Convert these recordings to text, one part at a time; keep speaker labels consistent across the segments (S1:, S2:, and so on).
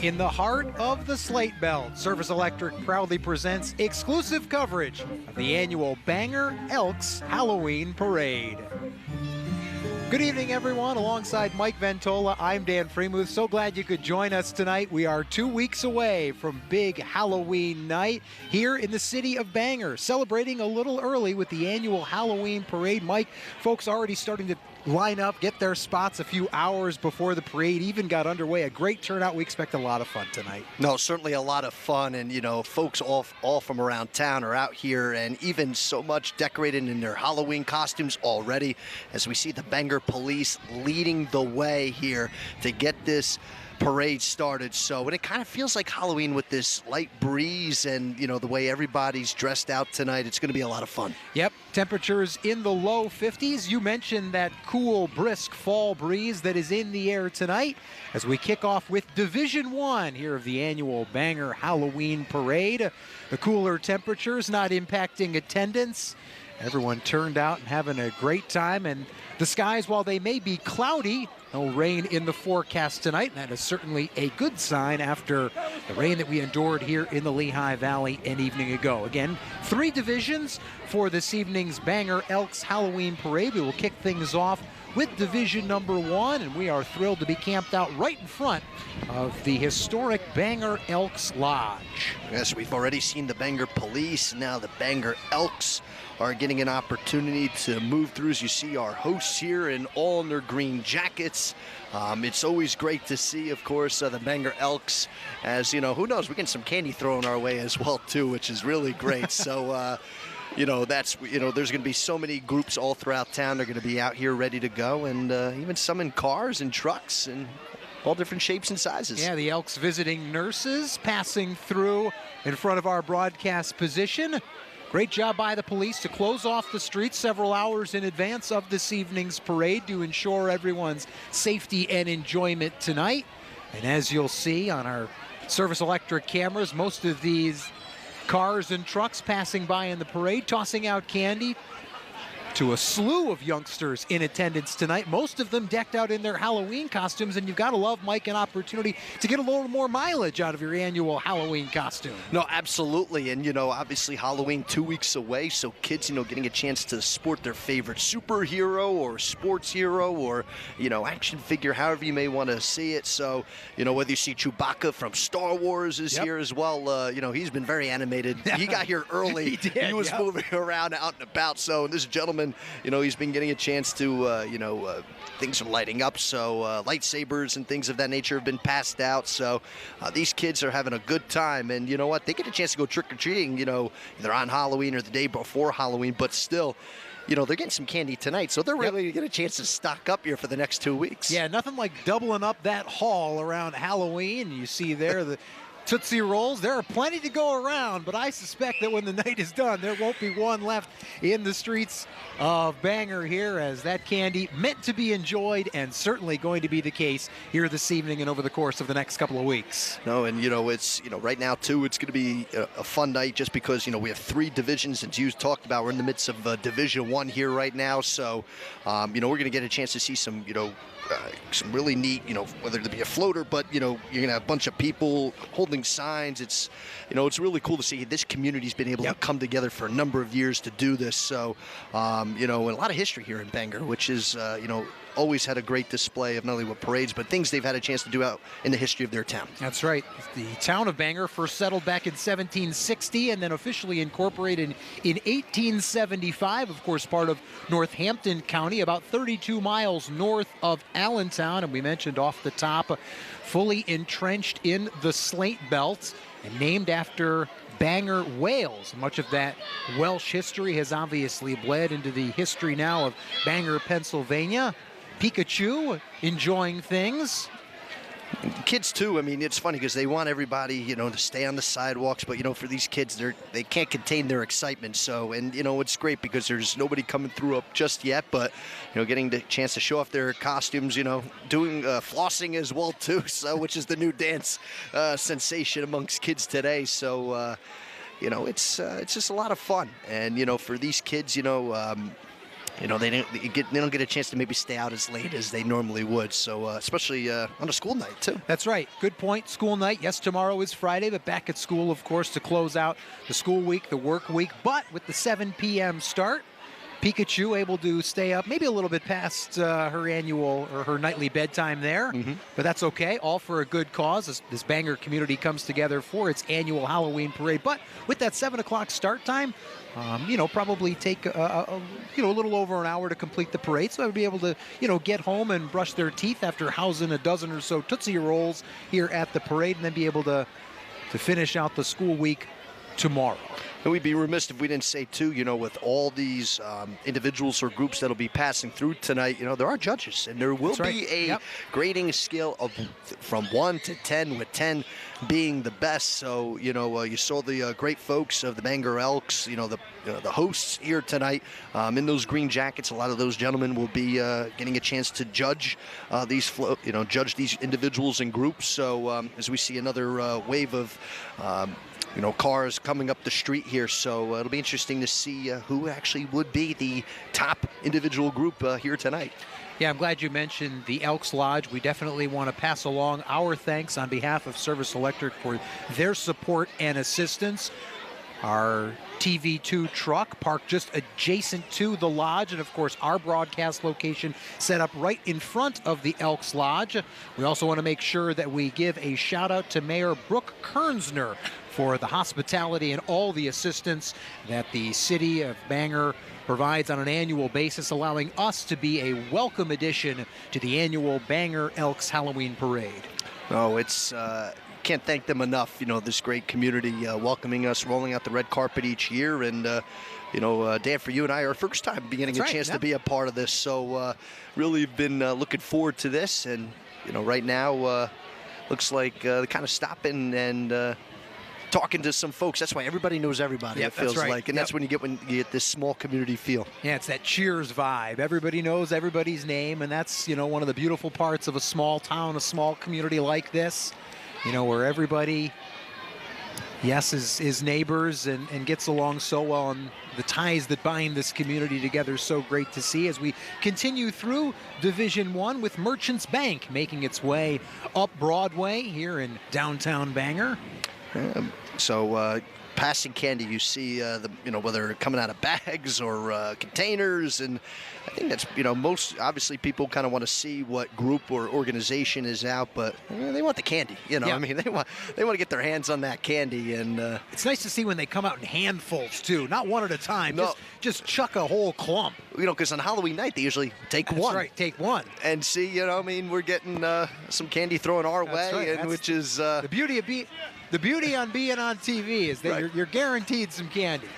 S1: In the heart of the Slate Belt, Service Electric proudly presents exclusive coverage of the annual Bangor Elks Halloween Parade. Good evening, everyone. Alongside Mike Ventola, I'm Dan Freemuth. So glad you could join us tonight. We are 2 weeks away from big Halloween night here in the city of Bangor, celebrating a little early with the annual Halloween Parade. Mike, folks already starting to line up, get their spots a few hours before the parade even got underway. A great turnout. We expect a lot of fun tonight.
S2: No, certainly a lot of fun, and folks all from around town are out here, and even so much decorated in their Halloween costumes already, as we see the Bangor police leading the way here to get this parade started. And it kind of feels like Halloween with this light breeze and the way everybody's dressed out tonight. It's going to be a lot of fun.
S1: Yep, temperatures in the low 50s. You mentioned that cool, brisk fall breeze that is in the air tonight as we kick off with Division 1 here of the annual Bangor Halloween Parade. The cooler temperatures not impacting attendance. Everyone turned out and having a great time, and the skies, while they may be cloudy, no rain in the forecast tonight, and that is certainly a good sign after the rain that we endured here in the Lehigh Valley an evening ago. Again, 3 divisions for this evening's Bangor Elks Halloween Parade. We will kick things off with Division number 1, and we are thrilled to be camped out right in front of the historic Bangor Elks Lodge.
S2: Yes, we've already seen the Bangor police. Now the Bangor Elks are getting an opportunity to move through. As you see our hosts here in all in their green jackets. It's always great to see, of course, the Bangor Elks. As who knows, we get some candy thrown our way as well too, which is really great. So there's going to be so many groups all throughout town. They're going to be out here ready to go, and even some in cars and trucks and all different shapes and sizes.
S1: Yeah, the Elks visiting nurses passing through in front of our broadcast position. Great job by the police to close off the streets several hours in advance of this evening's parade to ensure everyone's safety and enjoyment tonight. And as you'll see on our Service Electric cameras, most of these cars and trucks passing by in the parade, tossing out candy to a slew of youngsters in attendance tonight, most of them decked out in their Halloween costumes, and you've got to love, Mike, an opportunity to get a little more mileage out of your annual Halloween costume.
S2: No, absolutely, and obviously Halloween 2 weeks away, so kids, getting a chance to sport their favorite superhero or sports hero or, action figure, however you may want to see it. So, whether you see Chewbacca from Star Wars is here as well, he's been very animated. He got here early.
S1: He did,
S2: he was moving around out and about, so this gentleman, he's been getting a chance to, things are lighting up, so lightsabers and things of that nature have been passed out. So these kids are having a good time, and you know what? They get a chance to go trick-or-treating, either on Halloween or the day before Halloween, but still, they're getting some candy tonight, so they're really going to get a chance to stock up here for the next 2 weeks.
S1: Yeah, nothing like doubling up that haul around Halloween. You see there the Tootsie Rolls. There are plenty to go around, but I suspect that when the night is done, there won't be one left in the streets of Bangor here, as that candy meant to be enjoyed and certainly going to be the case here this evening and over the course of the next couple of weeks.
S2: No, and it's, right now too, it's going to be a fun night just because, we have 3 divisions, and you talked about we're in the midst of Division 1 here right now. So, we're going to get a chance to see some really neat, whether it be a floater, but, you're going to have a bunch of people holding signs. It's, it's really cool to see this community's been able to come together for a number of years to do this. So, and a lot of history here in Bangor, which is, always had a great display of not only with parades, but things they've had a chance to do out in the history of their town.
S1: That's right. The town of Bangor first settled back in 1760 and then officially incorporated in 1875, of course, part of Northampton County, about 32 miles north of Allentown. And we mentioned off the top, fully entrenched in the Slate Belt and named after Bangor, Wales. Much of that Welsh history has obviously bled into the history now of Bangor, Pennsylvania. Pikachu enjoying things.
S2: Kids too. I mean, it's funny because they want everybody, to stay on the sidewalks, but for these kids, they can't contain their excitement. So, and it's great because there's nobody coming through up just yet, but getting the chance to show off their costumes, doing flossing as well too. So, which is the new dance sensation amongst kids today. So, it's just a lot of fun, and for these kids, you know, they don't get a chance to maybe stay out as late as they normally would. So especially on a school night too.
S1: That's right. Good point. School night. Yes, tomorrow is Friday, but back at school, of course, to close out the school week, the work week. But with the 7 p.m. start, Pikachu able to stay up maybe a little bit past her annual or her nightly bedtime there, but that's okay. All for a good cause. This Bangor community comes together for its annual Halloween parade. But with that 7 o'clock start time, you know, probably take a little over an hour to complete the parade. So I would be able to, you know, get home and brush their teeth after housing a dozen or so Tootsie Rolls here at the parade, and then be able to finish out the school week tomorrow.
S2: And we'd be remiss if we didn't say, too, you know, with all these individuals or groups that'll be passing through tonight, you know, there are judges, and there will be a grading scale of from 1 to 10, with 10 being the best. So, you know, you saw the great folks of the Bangor Elks, you know, the hosts here tonight in those green jackets. A lot of those gentlemen will be getting a chance to judge judge these individuals and groups. So as we see another wave of you know, cars coming up the street here, so it'll be interesting to see who actually would be the top individual group here tonight.
S1: Yeah, I'm glad you mentioned the Elks Lodge. We definitely want to pass along our thanks on behalf of Service Electric for their support and assistance. Our TV2 truck parked just adjacent to the lodge, and of course our broadcast location set up right in front of the Elks Lodge. We also want to make sure that we give a shout out to Mayor Brooke Kernsner for the hospitality and all the assistance that the city of Bangor provides on an annual basis, allowing us to be a welcome addition to the annual Bangor Elks Halloween Parade.
S2: Oh, it's can't thank them enough. You know, this great community welcoming us, rolling out the red carpet each year, and you know, Dan, for you and I, our first time getting a chance to be a part of this. So really been looking forward to this, and you know, right now looks like kind of stopping and talking to some folks. That's why everybody knows everybody, it feels like. And that's when you get this small community feel.
S1: Yeah, it's that Cheers vibe. Everybody knows everybody's name, and that's, you know, one of the beautiful parts of a small town, a small community like this, you know, where everybody, yes, is neighbors and gets along so well, and the ties that bind this community together is so great to see as we continue through Division 1 with Merchants Bank making its way up Broadway here in downtown Bangor.
S2: So passing candy, you see whether coming out of bags or containers, and I think that's, you know, most obviously people kind of want to see what group or organization is out, but they want the candy, you know. I mean, they want to get their hands on that candy, and
S1: it's nice to see when they come out in handfuls too, not one at a time. No. Just chuck a whole clump.
S2: You know, because on Halloween night they usually take one.
S1: That's right, take one.
S2: And see, you know, I mean, we're getting some candy thrown our way, and which is the beauty on being on TV is that you're guaranteed some candy.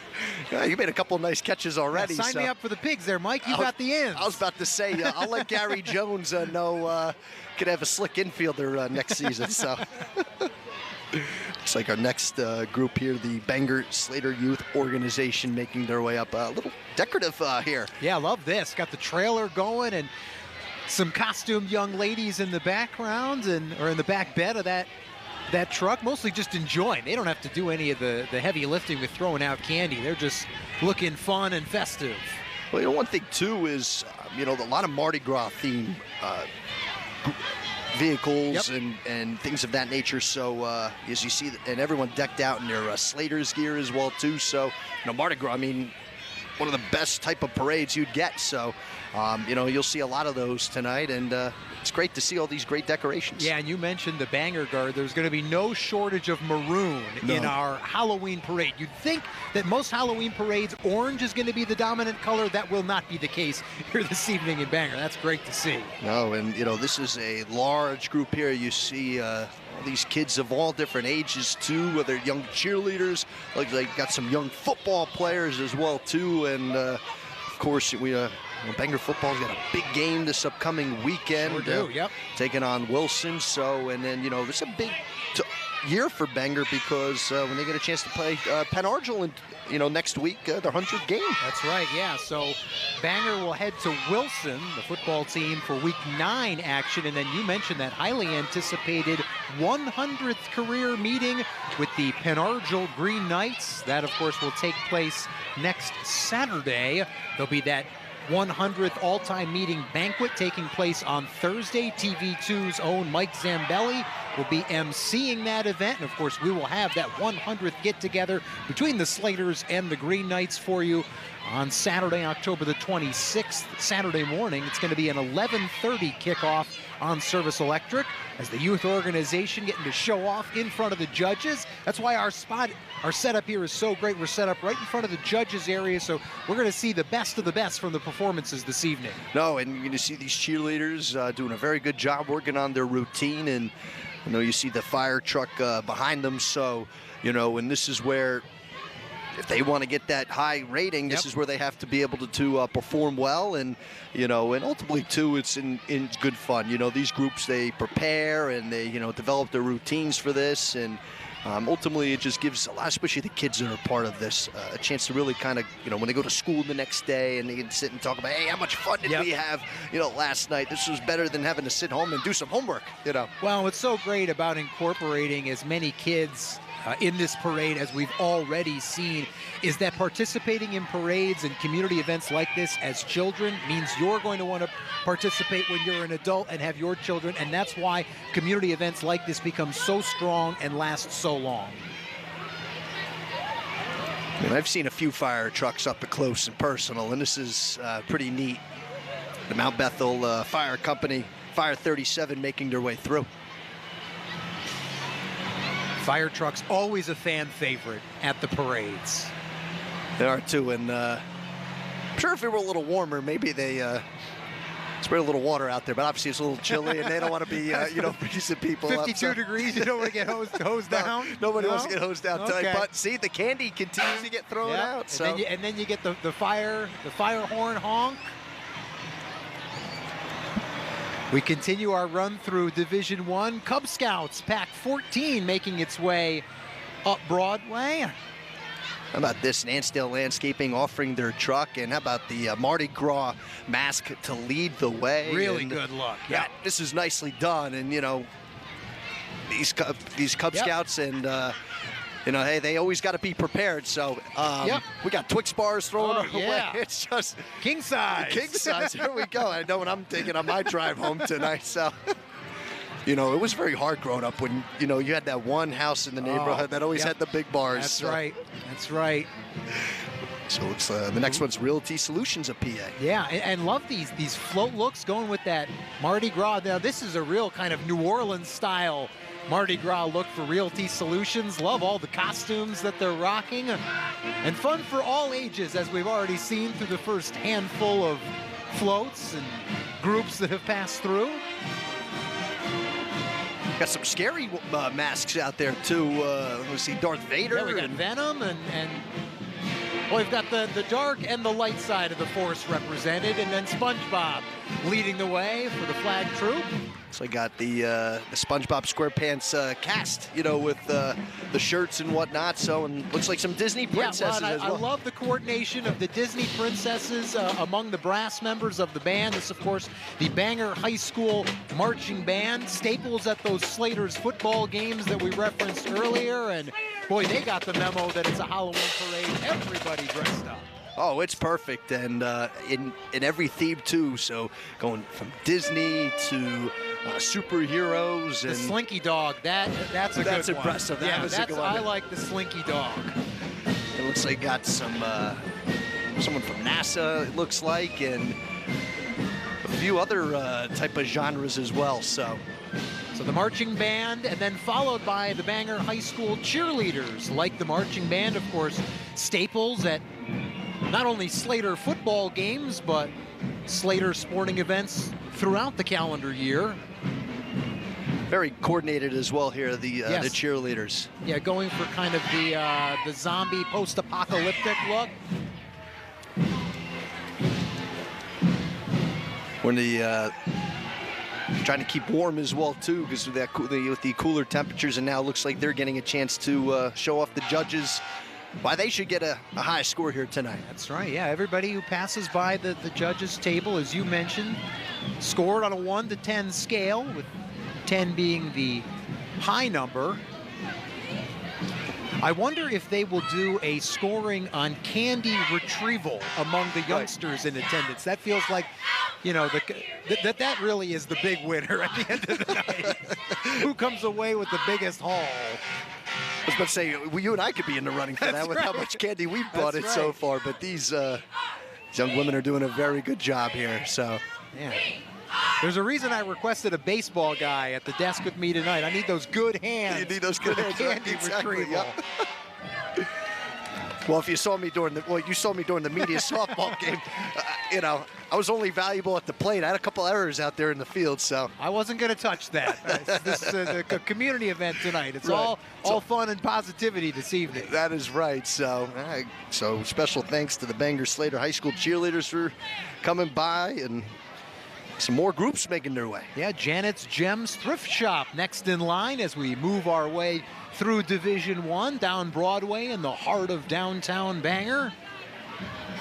S2: Yeah, you made a couple of nice catches already.
S1: Sign me up for the pigs there, Mike. You got the ends.
S2: I was about to say, I'll let Gary Jones know could have a slick infielder next season. So looks like our next group here, the Bangor Slater Youth Organization, making their way up. A little decorative here.
S1: Yeah, I love this. Got the trailer going and some costumed young ladies in the background or in the back bed of that truck, mostly just enjoying. They don't have to do any of the heavy lifting with throwing out candy. They're just looking fun and festive.
S2: Well, you know, one thing too is, you know, a lot of Mardi Gras theme vehicles and things of that nature. So as you see, and everyone decked out in their Slater's gear as well too. So, you know, Mardi Gras, I mean, one of the best type of parades you'd get. So, you know, you'll see a lot of those tonight, and it's great to see all these great decorations.
S1: Yeah, and you mentioned the Bangor Guard. There's going to be no shortage of maroon in our Halloween parade. You'd think that most Halloween parades, orange is going to be the dominant color. That will not be the case here this evening in Bangor. That's great to see.
S2: No, and, you know, this is a large group here. You see all these kids of all different ages, too, whether young cheerleaders, like they got some young football players as well, too, and, of course, Bangor football's got a big game this upcoming weekend.
S1: Sure do,
S2: taking on Wilson. So, and then, you know, this is a big year for Bangor because when they get a chance to play Penn Argyll, you know, next week, their 100th game.
S1: That's right, yeah. So Bangor will head to Wilson, the football team, for Week 9 action. And then you mentioned that highly anticipated 100th career meeting with the Penn Argyll Green Knights. That, of course, will take place next Saturday. There'll be that 100th all-time meeting banquet taking place on Thursday. TV2's own Mike Zambelli will be emceeing that event. And of course, we will have that 100th get-together between the Slaters and the Green Knights for you on Saturday, October the 26th, Saturday morning. It's going to be an 11:30 kickoff on Service Electric as the youth organization getting to show off in front of the judges. That's why our setup here is so great. We're set up right in front of the judges area, so we're going to see the best of the best from the performances this evening.
S2: No, and you're going to see these cheerleaders doing a very good job working on their routine, and you know, you see the fire truck behind them, so you know, and this is where, if they want to get that high rating, this is where they have to be able to perform well, and you know, and ultimately too, it's in good fun. You know, these groups, they prepare and they, you know, develop their routines for this, and ultimately it just gives a lot, especially the kids that are part of this, a chance to really kind of, you know, when they go to school the next day and they can sit and talk about, hey, how much fun did we have, you know, last night? This was better than having to sit home and do some homework, you know.
S1: Well, what's so great about incorporating as many kids in this parade as we've already seen is that participating in parades and community events like this as children means you're going to want to participate when you're an adult and have your children, and that's why community events like this become so strong and last so long.
S2: And I've seen a few fire trucks up close and personal, and this is pretty neat. The Mount Bethel Fire Company, Fire 37, making their way through.
S1: Fire trucks always a fan favorite at the parades.
S2: They are too, and I'm sure if it were a little warmer, maybe they spray a little water out there, but obviously it's a little chilly, and they don't want to be, you know, freezing people
S1: 52
S2: up. 52
S1: degrees, you don't want to get hosed down?
S2: Nobody wants to get hosed down tonight,
S1: Okay.
S2: but see, the candy continues to get thrown out. So.
S1: And then you get the fire horn honk. We continue our run through Division I. Cub Scouts Pack 14 making its way up Broadway.
S2: How about this? Nansdale Landscaping offering their truck, and how about the Mardi Gras mask to lead the way?
S1: Really
S2: and,
S1: good look.
S2: Yeah, this is nicely done, and you know, these Cub Scouts, and you know, hey, they always got to be prepared. So we got Twix bars thrown our way. It's just
S1: king size.
S2: King size. Here we go. I know what I'm taking on my drive home tonight. So. You know, it was very hard growing up when, you know, you had that one house in the neighborhood that always had the big bars.
S1: That's right. That's right.
S2: So it's the next one's Realty Solutions of PA.
S1: Yeah, and love these float looks going with that Mardi Gras. Now, this is a real kind of New Orleans style Mardi Gras look for Realty Solutions. Love all the costumes that they're rocking. And fun for all ages, as we've already seen through the first handful of floats and groups that have passed through.
S2: Got some scary masks out there too. Let's see, Darth Vader.
S1: Yeah, we got Venom and well, we've got the dark and the light side of the Force represented, and then SpongeBob leading the way for the flag troop.
S2: So I got the SpongeBob SquarePants cast, you know, with the shirts and whatnot. So, and looks like some Disney princesses as well.
S1: I love the coordination of the Disney princesses among the brass members of the band. This, of course, the Bangor High School marching band, staples at those Slaters football games that we referenced earlier. And boy, they got the memo that it's a Halloween parade. Everybody dressed up.
S2: Oh, it's perfect, and in every theme too. So going from Disney to superheroes and
S1: the Slinky Dog. That's a good one.
S2: That's impressive. That was a good one.
S1: I like the Slinky Dog.
S2: It looks like got someone from NASA. It looks like, and a few other type of genres as well. So
S1: the marching band, and then followed by the Bangor High School cheerleaders. Like the marching band, of course, staples at not only Slater football games, but Slater sporting events throughout the calendar year.
S2: Very coordinated as well here, the cheerleaders.
S1: Yeah, going for kind of the zombie post-apocalyptic look.
S2: When the trying to keep warm as well too, because with the cooler temperatures, and now it looks like they're getting a chance to show off the judges why they should get a high score here tonight.
S1: That's right. Yeah, everybody who passes by the judges table, as you mentioned, scored on a 1 to 10 scale, with 10 being the high number. I wonder if they will do a scoring on candy retrieval among the youngsters in attendance. That feels like, you know, that really is the big winner at the end of the night. Who comes away with the biggest haul?
S2: I was about to say, well, you and I could be in the running for
S1: That's
S2: that with
S1: right.
S2: how much candy we've bought
S1: That's
S2: so
S1: right.
S2: far. But these young women are doing a very good job here. So,
S1: Yeah. There's a reason I requested a baseball guy at the desk with me tonight. I need those good hands.
S2: you need those good
S1: for the
S2: hands, right?
S1: candy
S2: Exactly,
S1: retrieval.
S2: yep. Well, if you saw me during the media softball game, you know, I was only valuable at the plate. I had a couple errors out there in the field, so.
S1: I wasn't going to touch that. This is a community event tonight. It's
S2: Right.
S1: all fun and positivity this evening.
S2: That is right. So, so special thanks to the Bangor Slater High School cheerleaders for coming by, and some more groups making their way.
S1: Yeah, Janet's Gems Thrift Shop next in line as we move our way through Division One down Broadway in the heart of downtown Bangor.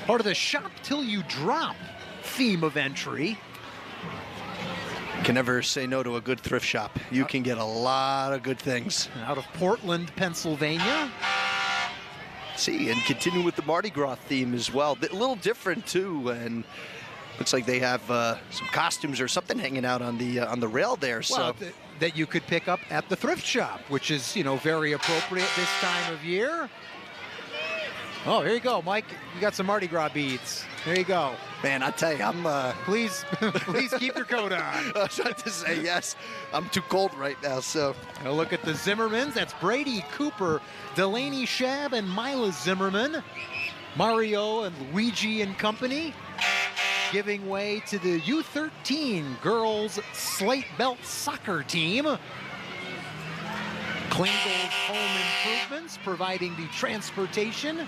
S1: Part of the Shop Till You Drop theme of entry.
S2: Can never say no to a good thrift shop. You can get a lot of good things.
S1: Out of Portland, Pennsylvania.
S2: See, and continue with the Mardi Gras theme as well. A little different too, and looks like they have some costumes or something hanging out on the rail there.
S1: Well,
S2: So
S1: that you could pick up at the thrift shop, which is, you know, very appropriate this time of year. Oh, here you go, Mike. You got some Mardi Gras beads. There you go.
S2: man, I tell you, I'm.
S1: Please, please keep your coat on.
S2: I was trying to say yes. I'm too cold right now, so.
S1: A look at the Zimmermans. That's Brady Cooper, Delaney Shab, and Mila Zimmerman. Mario and Luigi and company giving way to the U13 girls slate belt soccer team. Klingle's Home Improvements providing the transportation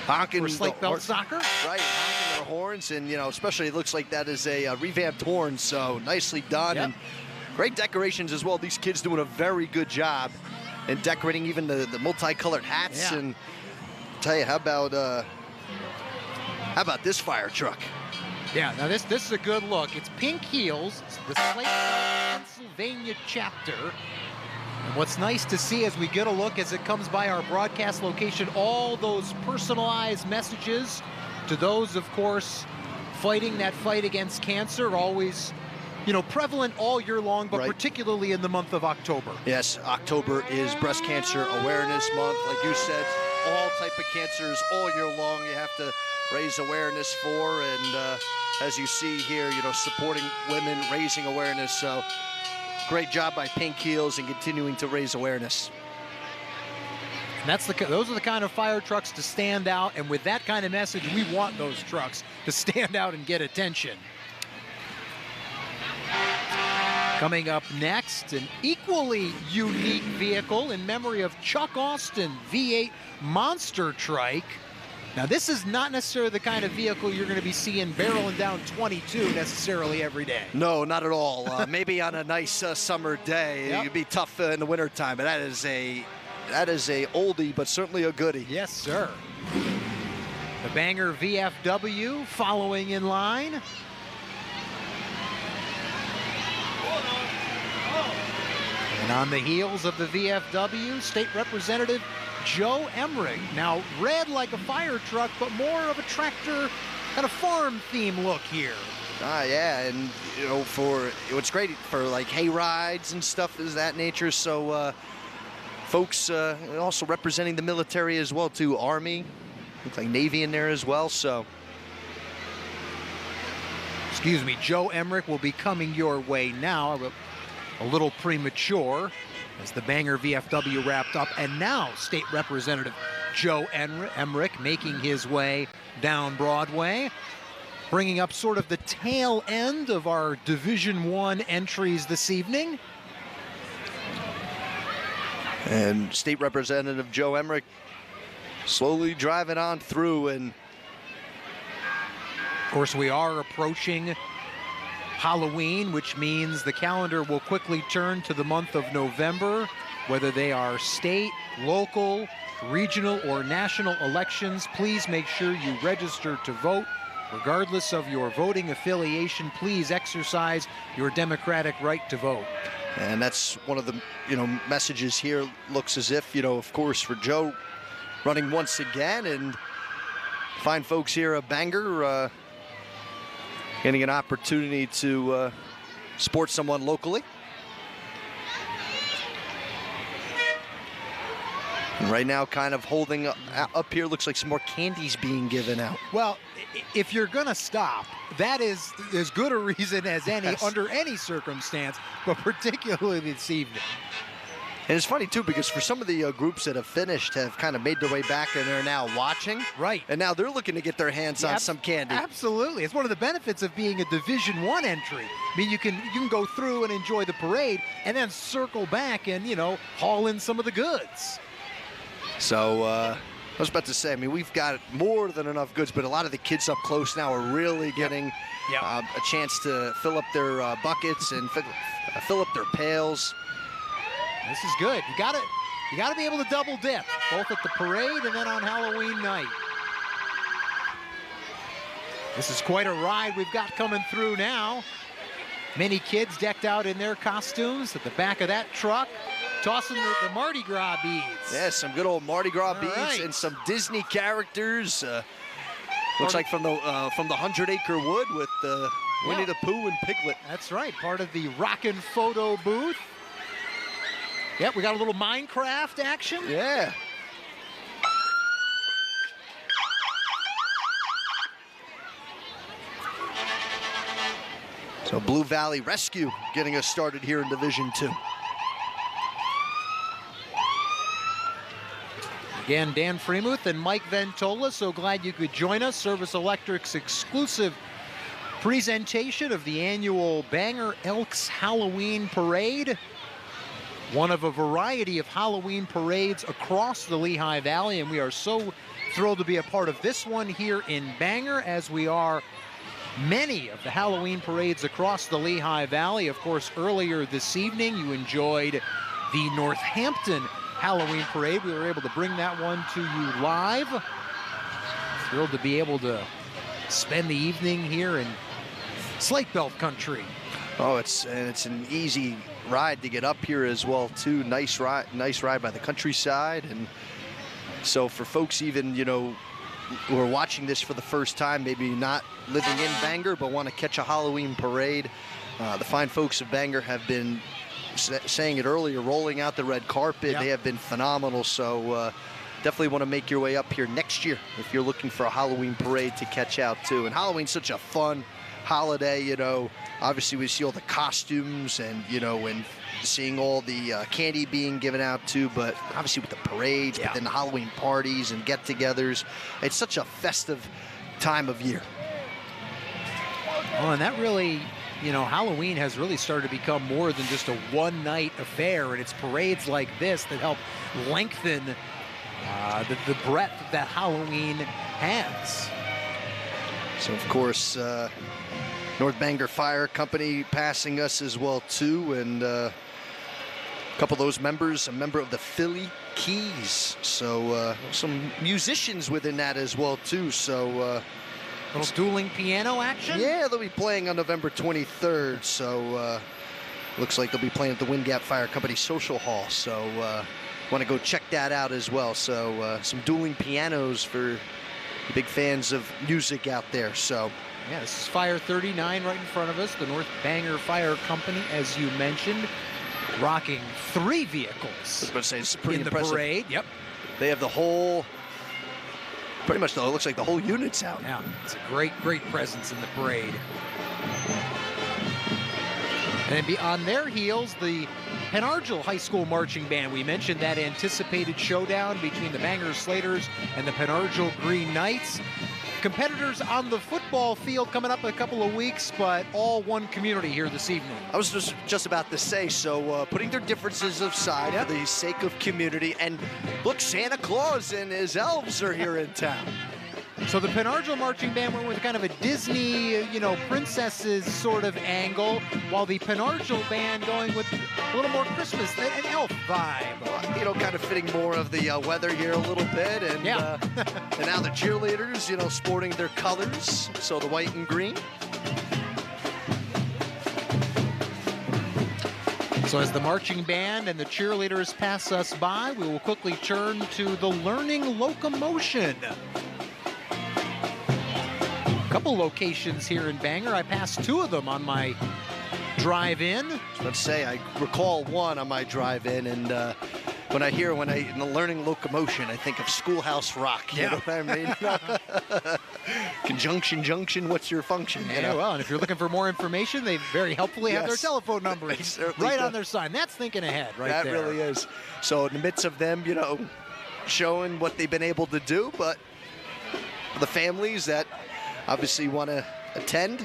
S2: Honking
S1: for slate
S2: the
S1: belt
S2: horn-
S1: soccer.
S2: Right, honking their horns, and you know, especially it looks like that is a revamped horn, so nicely done.
S1: Yep.
S2: And great decorations as well. These kids doing a very good job in decorating even the multicolored hats.
S1: Yeah.
S2: And tell you, how about this fire truck?
S1: Yeah, now this is a good look. It's Pink Heels, the Slate Belt Pennsylvania chapter. And what's nice to see as we get a look as it comes by our broadcast location, all those personalized messages to those, of course, fighting that fight against cancer, always, you know, prevalent all year long, but
S2: Right.
S1: particularly in the month of October.
S2: Yes, October is Breast Cancer Awareness Month. Like you said, all type of cancers all year long you have to raise awareness for. And as you see here, you know, supporting women, raising awareness. So great job by Pink Heels and continuing to raise awareness.
S1: And those are the kind of fire trucks to stand out. And with that kind of message, we want those trucks to stand out and get attention. Coming up next, an equally unique vehicle in memory of Chuck Austin V8 Monster Trike. Now, this is not necessarily the kind of vehicle you're going to be seeing barreling down 22 necessarily every day.
S2: No, not at all. Maybe on a nice summer day,
S1: Yep.
S2: it'd be tough in the wintertime, but that is a oldie, but certainly a goodie.
S1: Yes, sir. The Bangor VFW following in line. And on the heels of the VFW, State Representative Joe Emmerich. Now, red like a fire truck, but more of a tractor and a farm theme look here.
S2: Yeah, and you know, what's great for like hay rides and stuff is that nature. So folks also representing the military as well too, Army, looks like Navy in there as well. So
S1: Excuse me, Joe Emmerich will be coming your way now. A little premature as the Bangor VFW wrapped up. And now State Representative Joe Emmerich making his way down Broadway, bringing up sort of the tail end of our Division I entries this evening.
S2: and State Representative Joe Emmerich slowly driving on through. And
S1: Of course, we are approaching Halloween, which means the calendar will quickly turn to the month of November, whether they are state, local, regional, or national elections. Please make sure you register to vote. Regardless of your voting affiliation, please exercise your democratic right to vote.
S2: And that's one of the, messages here. Looks as if, of course, for Joe running once again, and fine folks here at Bangor getting an opportunity to support someone locally. And right now, kind of holding up here, looks like some more candies being given out.
S1: Well, if you're going to stop, that is as good a reason as any,
S2: Yes.
S1: under any circumstance, but particularly this evening.
S2: And it's funny, too, because for some of the groups that have finished have kind of made their way back and are now watching.
S1: Right.
S2: And now they're looking to get their hands on some candy.
S1: Absolutely. It's one of the benefits of being a Division I entry. I mean, you can go through and enjoy the parade and then circle back and, haul in some of the goods.
S2: So I was about to say, I mean, we've got more than enough goods, but a lot of the kids up close now are really getting a chance to fill up their buckets and fill up their pails.
S1: This is good. You gotta be able to double dip, both at the parade and then on Halloween night. This is quite a ride we've got coming through now. Many kids decked out in their costumes at the back of that truck, tossing the Mardi Gras beads.
S2: Yeah, some good old Mardi Gras beads
S1: right.
S2: and some Disney characters. Looks like from the 100 Acre Wood with Winnie the Pooh and Piglet.
S1: That's right, part of the Rockin' Photo booth. Yep, we got a little Minecraft action.
S2: Yeah. So Blue Valley Rescue getting us started here in Division II.
S1: Again, Dan Freemuth and Mike Ventola, so glad you could join us. Service Electric's exclusive presentation of the annual Bangor Elks Halloween Parade. One of a variety of Halloween parades across the Lehigh Valley, and we are so thrilled to be a part of this one here in Bangor, as we are many of the Halloween parades across the Lehigh Valley. Of course, earlier this evening, you enjoyed the Northampton Halloween Parade. We were able to bring that one to you live. Thrilled to be able to spend the evening here in Slate Belt country.
S2: Oh, it's an easy ride to get up here as well too. Nice ride by the countryside. And so for folks even who are watching this for the first time, maybe not living in Bangor but want to catch a Halloween parade, the fine folks of Bangor have been saying it earlier, rolling out the red carpet.
S1: Yep.
S2: They have been phenomenal. So definitely want to make your way up here next year if you're looking for a Halloween parade to catch out too. And Halloween's such a fun holiday, obviously we see all the costumes and and seeing all the candy being given out too, but obviously with the parades, but then the Halloween parties and get-togethers, it's such a festive time of year.
S1: Oh, and that really, Halloween has really started to become more than just a one-night affair, and it's parades like this that help lengthen the breadth that Halloween has.
S2: So of course, North Bangor Fire Company passing us as well too, and a couple of those members, a member of the Philly Keys, so some musicians within that as well too. So
S1: little dueling piano action.
S2: Yeah, they'll be playing on November 23rd. So looks like they'll be playing at the Wind Gap Fire Company Social Hall. So want to go check that out as well. So some dueling pianos for the big fans of music out there. So.
S1: Yeah, this is Fire 39 right in front of us, the North Bangor Fire Company, as you mentioned, rocking 3 vehicles.
S2: I was about to say, it's pretty
S1: in
S2: impressive.
S1: The parade. Yep.
S2: They have the whole, pretty much, though, it looks like the whole unit's out.
S1: Yeah, it's a great presence in the parade. And on their heels, the Penargil High School Marching Band. We mentioned that anticipated showdown between the Bangor Slaters and the Penargil Green Knights. Competitors on the football field coming up in a couple of weeks, but all one community here this evening.
S2: I was just about to say, so putting their differences aside for the sake of community, and look, Santa Claus and his elves are here in town.
S1: So the Penargil Marching Band went with kind of a Disney, princesses sort of angle, while the Penargil Band going with a little more Christmas, an elf vibe.
S2: Kind of fitting more of the weather here a little bit, and and now the cheerleaders, sporting their colors, so the white and green.
S1: So So as the marching band and the cheerleaders pass us by, we will quickly turn to the learning locomotion. A couple locations here in Bangor. I passed 2 of them on my drive in.
S2: Let's say I recall one on my drive in, and when in the learning locomotion, I think of Schoolhouse Rock. You know what I mean? Conjunction junction, what's your function?
S1: Yeah,
S2: You know?
S1: well, and if you're looking for more information, they very helpfully have their
S2: Yes.
S1: telephone numbers right on their sign. That's thinking ahead right
S2: that
S1: there.
S2: That really is. So in the midst of them, showing what they've been able to do, but the families that obviously want to attend,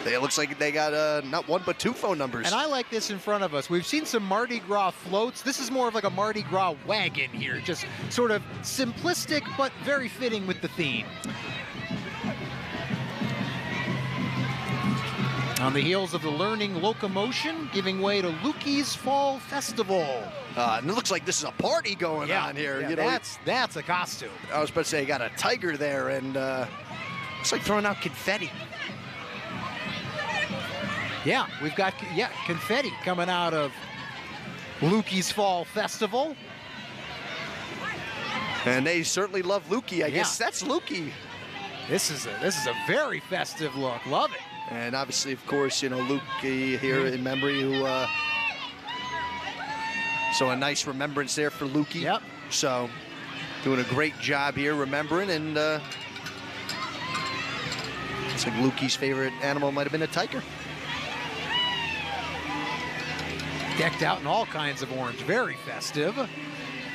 S2: it looks like they got not 1 but 2 phone numbers.
S1: And I like this in front of us. We've seen some Mardi Gras floats. This is more of like a Mardi Gras wagon here, just sort of simplistic but very fitting with the theme. On the heels of the learning locomotion, giving way to Lukey's Fall Festival.
S2: And it looks like this is a party going on here.
S1: Yeah, that's a costume.
S2: I was about to say, you got a tiger there, and looks like throwing out confetti.
S1: Yeah, we've got confetti coming out of Lukey's Fall Festival.
S2: And they certainly love Lukey. I guess that's Lukey.
S1: This is a very festive look. Love it.
S2: And obviously, of course, Lukey here in memory, who so a nice remembrance there for Lukey.
S1: Yep.
S2: So doing a great job here remembering, and it's like Lukey's favorite animal might have been a tiger.
S1: Decked out in all kinds of orange, very festive.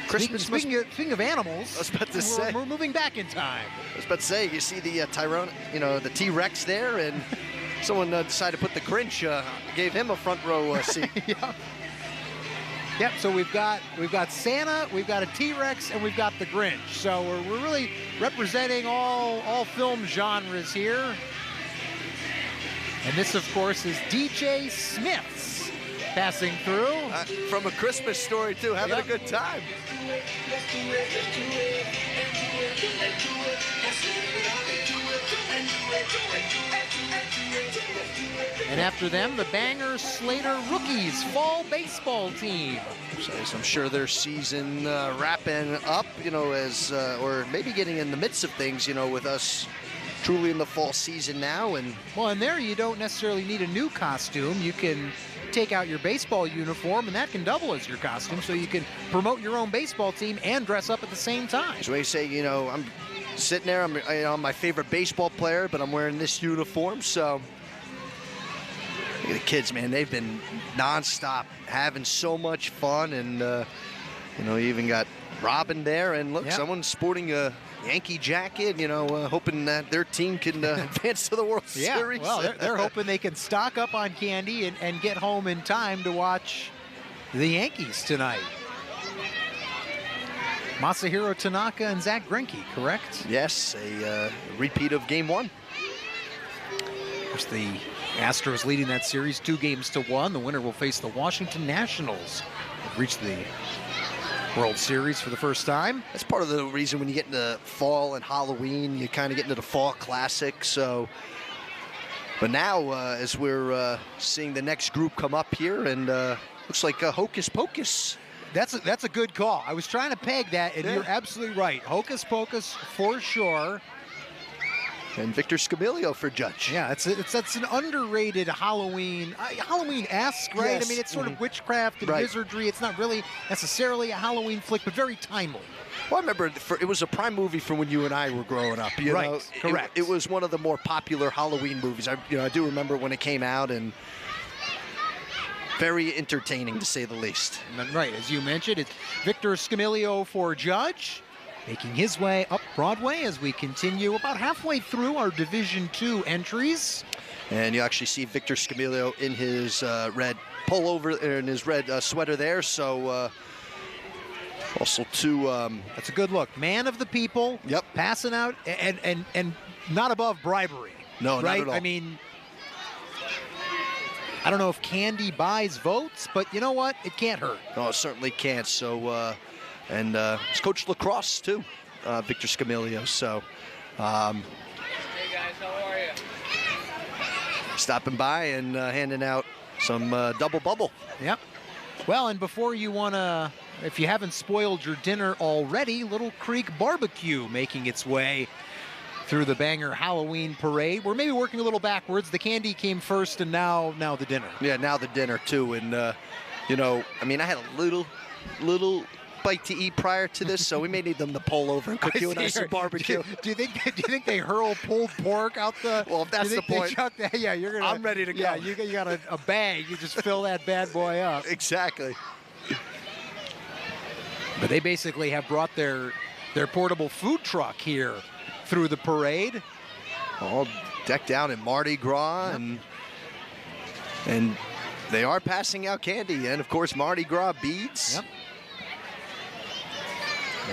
S1: Speaking of animals,
S2: I was about to say,
S1: we're moving back in time.
S2: I was about to say, you see the the T-Rex there, and someone decided to put the Grinch, gave him a front row seat.
S1: Yep. So we've got Santa, we've got a T-Rex, and we've got the Grinch. So we're really representing all film genres here. And this, of course, is DJ Smith's passing through.
S2: From A Christmas Story, too, having a good time.
S1: And after them, the Bangor Slater Rookies Fall Baseball Team.
S2: So I'm sure their season wrapping up, or maybe getting in the midst of things, with us truly in the fall season now. And
S1: there you don't necessarily need a new costume. You can take out your baseball uniform, and that can double as your costume, so you can promote your own baseball team and dress up at the same time.
S2: So when you say, I'm sitting there, I'm my favorite baseball player, but I'm wearing this uniform, so look at the kids, man. They've been nonstop having so much fun, and you even got Robin there, and look, someone's sporting a Yankee jacket, hoping that their team can advance to the World Series.
S1: Well, they're hoping they can stock up on candy and get home in time to watch the Yankees tonight. Masahiro Tanaka and Zach Greinke, correct?
S2: Yes, a repeat of Game 1.
S1: Of course, the Astros leading that series 2-1. The winner will face the Washington Nationals. They've reached the World Series for the first time.
S2: That's part of the reason when you get into fall and Halloween, you kind of get into the fall classic. So, but now as we're seeing the next group come up here, and looks like Hocus Pocus.
S1: That's a good call. I was trying to peg that, and you're absolutely right. Hocus Pocus for sure.
S2: And Victor Scamilio for Judge.
S1: Yeah, that's an underrated Halloween-esque, right?
S2: Yes.
S1: I mean, it's sort of witchcraft and wizardry. It's not really necessarily a Halloween flick, but very timely.
S2: Well, I remember it was a prime movie from when you and I were growing up. You know?
S1: Correct.
S2: It was one of the more popular Halloween movies. I do remember when it came out, and very entertaining, to say the least.
S1: Right, as you mentioned, it's Victor Scamilio for Judge, making his way up Broadway as we continue about halfway through our Division II entries.
S2: And you actually see Victor Scamilio in his red pullover, in his red sweater there. So also
S1: that's a good look. Man of the people.
S2: Yep.
S1: Passing out and not above bribery.
S2: No,
S1: right?
S2: not at all.
S1: I mean, I don't know if candy buys votes, but you know what? It can't hurt.
S2: No, it certainly can't. So, and he's coached lacrosse too, Victor Scamilio. So,
S3: Hey guys, how are you?
S2: stopping by and handing out some double bubble.
S1: Yep. Well, and before you want to, if you haven't spoiled your dinner already, Little Creek Barbecue making its way through the Bangor Halloween Parade. We're maybe working a little backwards. The candy came first, and now the dinner.
S2: Yeah, now the dinner too. And you know, I mean, I had a little bite to eat prior to this, so we may need them to pull over and cook you and I some barbecue.
S1: Do you think they hurl pulled pork out the?
S2: Well, if that's the point,
S1: yeah, you're gonna.
S2: I'm ready to go.
S1: Yeah, you got a bag. You just fill that bad boy up.
S2: Exactly.
S1: But they basically have brought their portable food truck here through the parade,
S2: all decked out in Mardi Gras, and they are passing out candy and of course Mardi Gras beads.
S1: Yep.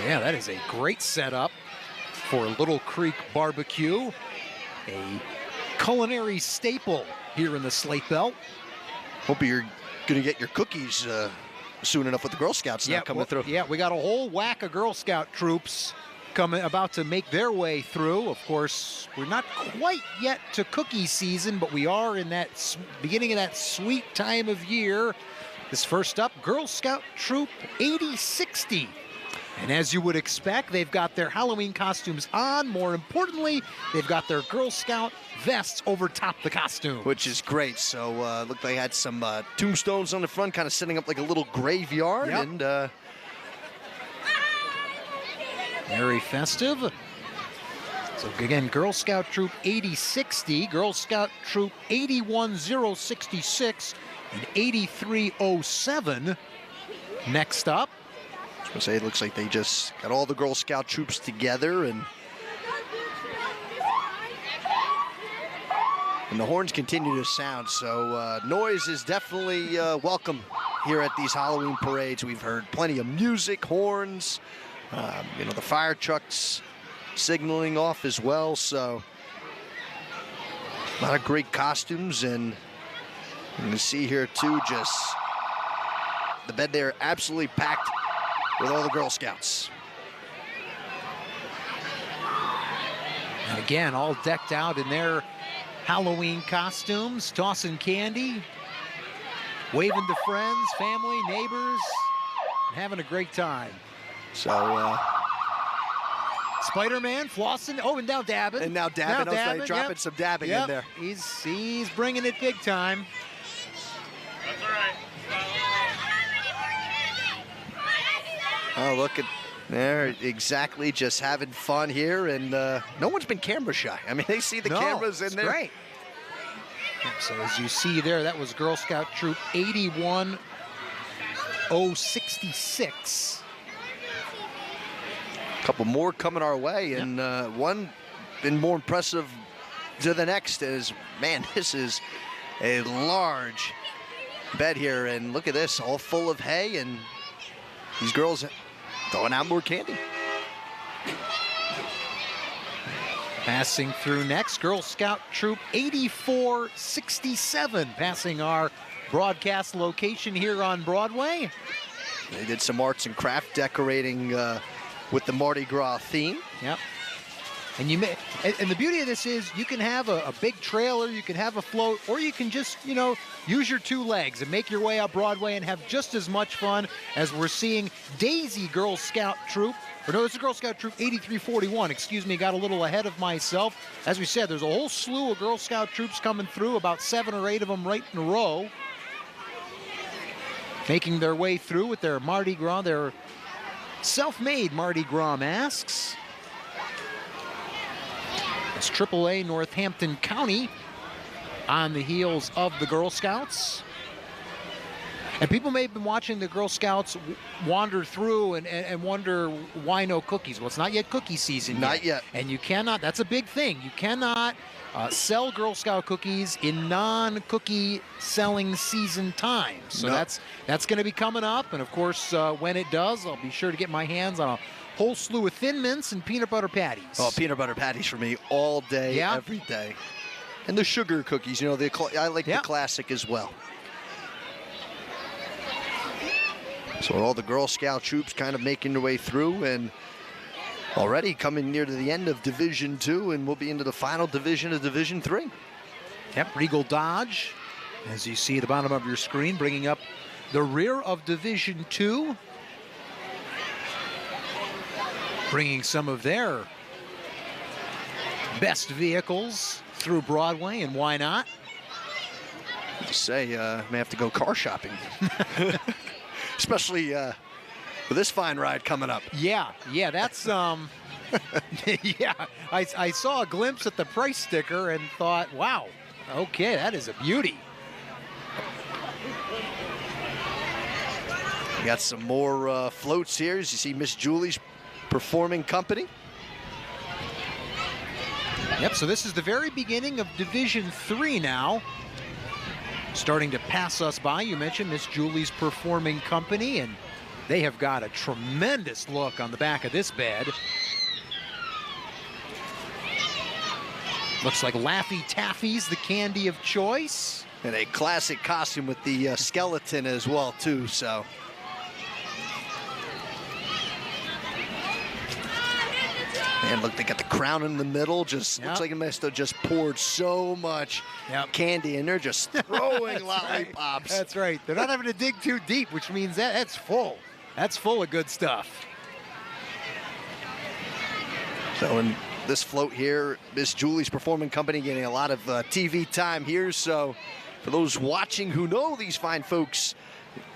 S1: Yeah, that is a great setup for Little Creek Barbecue, a culinary staple here in the Slate Belt.
S2: Hope you're going to get your cookies soon enough with the Girl Scouts now coming through.
S1: Yeah, we got a whole whack of Girl Scout troops about to make their way through. Of course, we're not quite yet to cookie season, but we are in that beginning of that sweet time of year. This first up, Girl Scout Troop 8060. And as you would expect, they've got their Halloween costumes on. More importantly, they've got their Girl Scout vests over top the costume.
S2: Which is great. So, looked like they had some tombstones on the front, kind of setting up like a little graveyard.
S1: Yep.
S2: And
S1: very festive. So again, Girl Scout Troop 8060, Girl Scout Troop 81066, and 8307. Next up.
S2: I was going to say, it looks like they just got all the Girl Scout troops together, and the horns continue to sound. So noise is definitely welcome here at these Halloween parades. We've heard plenty of music, horns, you know, the fire trucks signaling off as well. So a lot of great costumes, and you can see here too, just the bed there absolutely packed with all the Girl Scouts.
S1: And again, all decked out in their Halloween costumes, tossing candy, waving to friends, family, neighbors, and having a great time.
S2: So,
S1: Spider-Man flossing, and now dabbing.
S2: And now dabbing, dropping some dabbing in there.
S1: He's bringing it big time.
S3: That's all right.
S2: Oh, look at there, exactly, just having fun here, and no one's been camera shy. I mean, they see the cameras in there.
S1: Great. So as you see there, that was Girl Scout Troop 81066.
S2: A couple more coming our way, and one been more impressive to the next is, man, this is a large bed here, and look at this, all full of hay, and these girls throwing out more candy.
S1: Passing through next, Girl Scout Troop 8467, passing our broadcast location here on Broadway.
S2: They did some arts and craft decorating with the Mardi Gras theme.
S1: Yep. And the beauty of this is you can have a big trailer, you can have a float, or you can just, you know, use your two legs and make your way up Broadway and have just as much fun as we're seeing Daisy Girl Scout Troop. Or no, this is Girl Scout Troop 8341. Excuse me, got a little ahead of myself. As we said, there's a whole slew of Girl Scout troops coming through, about 7 or 8 of them right in a row. Making their way through with their Mardi Gras, their self-made Mardi Gras masks. It's AAA Northampton County on the heels of the Girl Scouts. And people may have been watching the Girl Scouts wander through and wonder why no cookies. Well, it's not yet cookie season
S2: Not yet.
S1: And you cannot, that's a big thing. You cannot sell Girl Scout cookies in non-cookie selling season time. So that's going to be coming up. And of course, when it does, I'll be sure to get my hands on a whole slew of Thin Mints and peanut butter patties.
S2: Oh, peanut butter patties for me all day, every day. And the sugar cookies, you know, I like the classic as well. So all the Girl Scout troops kind of making their way through, and already coming near to the end of Division 2, and we'll be into the final division of Division 3.
S1: Yep, Regal Dodge, as you see at the bottom of your screen, bringing up the rear of Division 2, bringing some of their best vehicles through Broadway, and why not?
S2: Say, may have to go car shopping. Especially with this fine ride coming up.
S1: Yeah, that's yeah. I saw a glimpse at the price sticker and thought, wow, okay, that is a beauty.
S2: We got some more floats here. As you see, Miss Julie's Performing Company.
S1: Yep, so this is the very beginning of Division 3 now. Starting to pass us by. You mentioned Miss Julie's Performing Company, and they have got a tremendous look on the back of this bed. Looks like Laffy Taffy's the candy of choice.
S2: And a classic costume with the skeleton as well, too, so. And look, they got the crown in the middle. Just looks like it must have just poured so much candy, and they're just throwing lollipops.
S1: Right. That's right. They're not having to dig too deep, which means that's full. That's full of good stuff.
S2: So in this float here, Miss Julie's Performing Company getting a lot of TV time here. So for those watching who know these fine folks,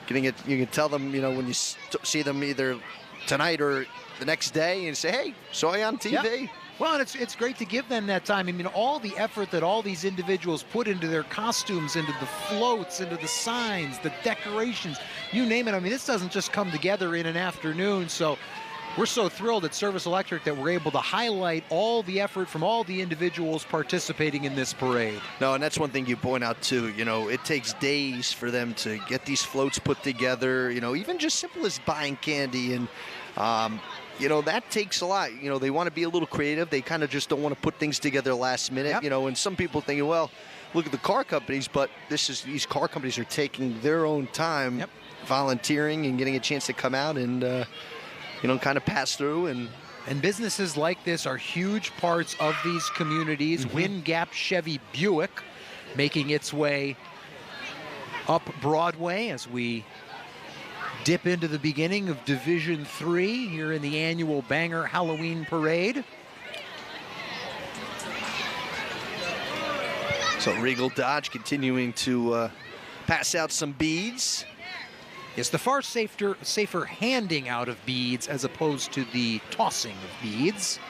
S2: getting it, you can tell them, you know, when you see them either tonight or the next day and say, hey, saw you on TV.
S1: Yep. Well, and it's great to give them that time. I mean, all the effort that all these individuals put into their costumes, into the floats, into the signs, the decorations, you name it. I mean, this doesn't just come together in an afternoon. So we're so thrilled at Service Electric that we're able to highlight all the effort from all the individuals participating in this parade.
S2: No, and that's one thing you point out too. You know, it takes days for them to get these floats put together. You know, even just simple as buying candy, and you know, that takes a lot. You know, they want to be a little creative. They kind of just don't want to put things together last minute. Yep. You know, and some people thinking, well, look at the car companies, but these car companies are taking their own time, volunteering and getting a chance to come out and you know, kind of pass through. And
S1: businesses like this are huge parts of these communities. Wind Gap Chevy Buick making its way up Broadway as we dip into the beginning of Division 3 here in the annual Bangor Halloween Parade.
S2: So Regal Dodge continuing to pass out some beads.
S1: It's the far safer handing out of beads as opposed to the tossing of beads.